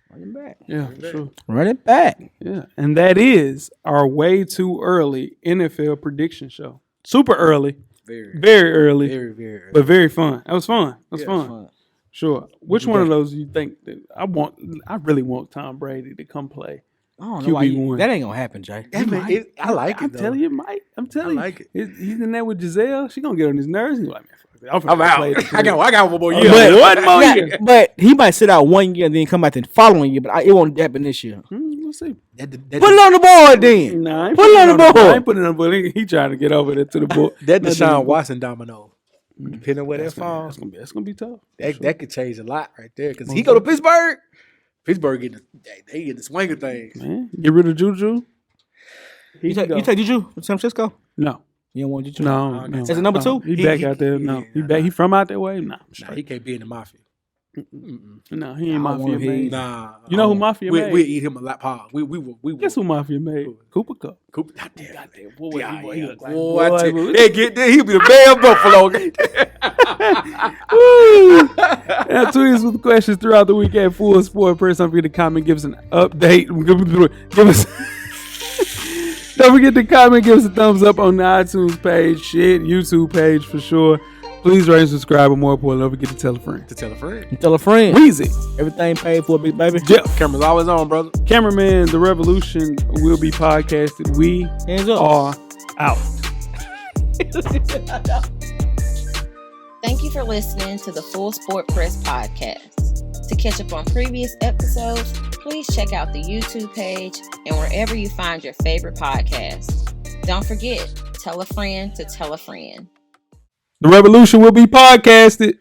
Run it back. Yeah, for sure. Run it back. Yeah. And that is our way too early NFL prediction show. Super early. Very early. Very early. But very fun. That was fun. That was Yeah, fun. Sure. Which one of those do you think that I really want Tom Brady to come play? I don't know why QB1. that ain't gonna happen, Jay. I like it, I'm though. telling you, Mike. I'm telling you. like it. He's in there with Giselle. She gonna get on his nerves. He's like, man, fuck it. I'm out. I got one more year. One more year. But he might sit out 1 year and then come back the following year. But it won't happen this year. We'll see. Put it on the board then. Nah, I ain't Put it on the I board. ain't putting it on the board. He trying to get over there to the board. That Deshaun Watson domino. Depending on where that That's falls, gonna be tough. that could change a lot right there. Because he go to Pittsburgh. Pittsburgh they get the swing of things. Man, get rid of Juju. You take Juju from San Francisco? No. You don't want Juju? No. Is it number 2? He back out there. No. He back. He from out that way? Nah. Nah, he can't be in the mafia. No, he ain't I Mafia wanna made. Nah, You know who Mafia made? We eat him a lot. Paul. We will. Guess who Mafia made? Cooper Cup. Cooper, goddamn. Boy, Yeah, he look like boy, I boy, tell you, boy. they get there. He'll be the man of Buffalo. Woo! Now, tweet us with questions throughout the week at Full Sport Press. Don't forget to comment, give us an update. Give us. Don't forget to comment, give us a thumbs up on the iTunes page, YouTube page for sure. Please rate and subscribe, and more importantly, don't forget to tell a friend. To tell a friend. And tell a friend. Weezy. Everything paid for, big baby. Jeff. Camera's always on, brother. Cameraman, The Revolution will be podcasted. We Hands up. are out. Thank you for listening to the Full Sport Press podcast. To catch up on previous episodes, please check out the YouTube page and wherever you find your favorite podcast. Don't forget, tell a friend to tell a friend. The Revolution will be podcasted.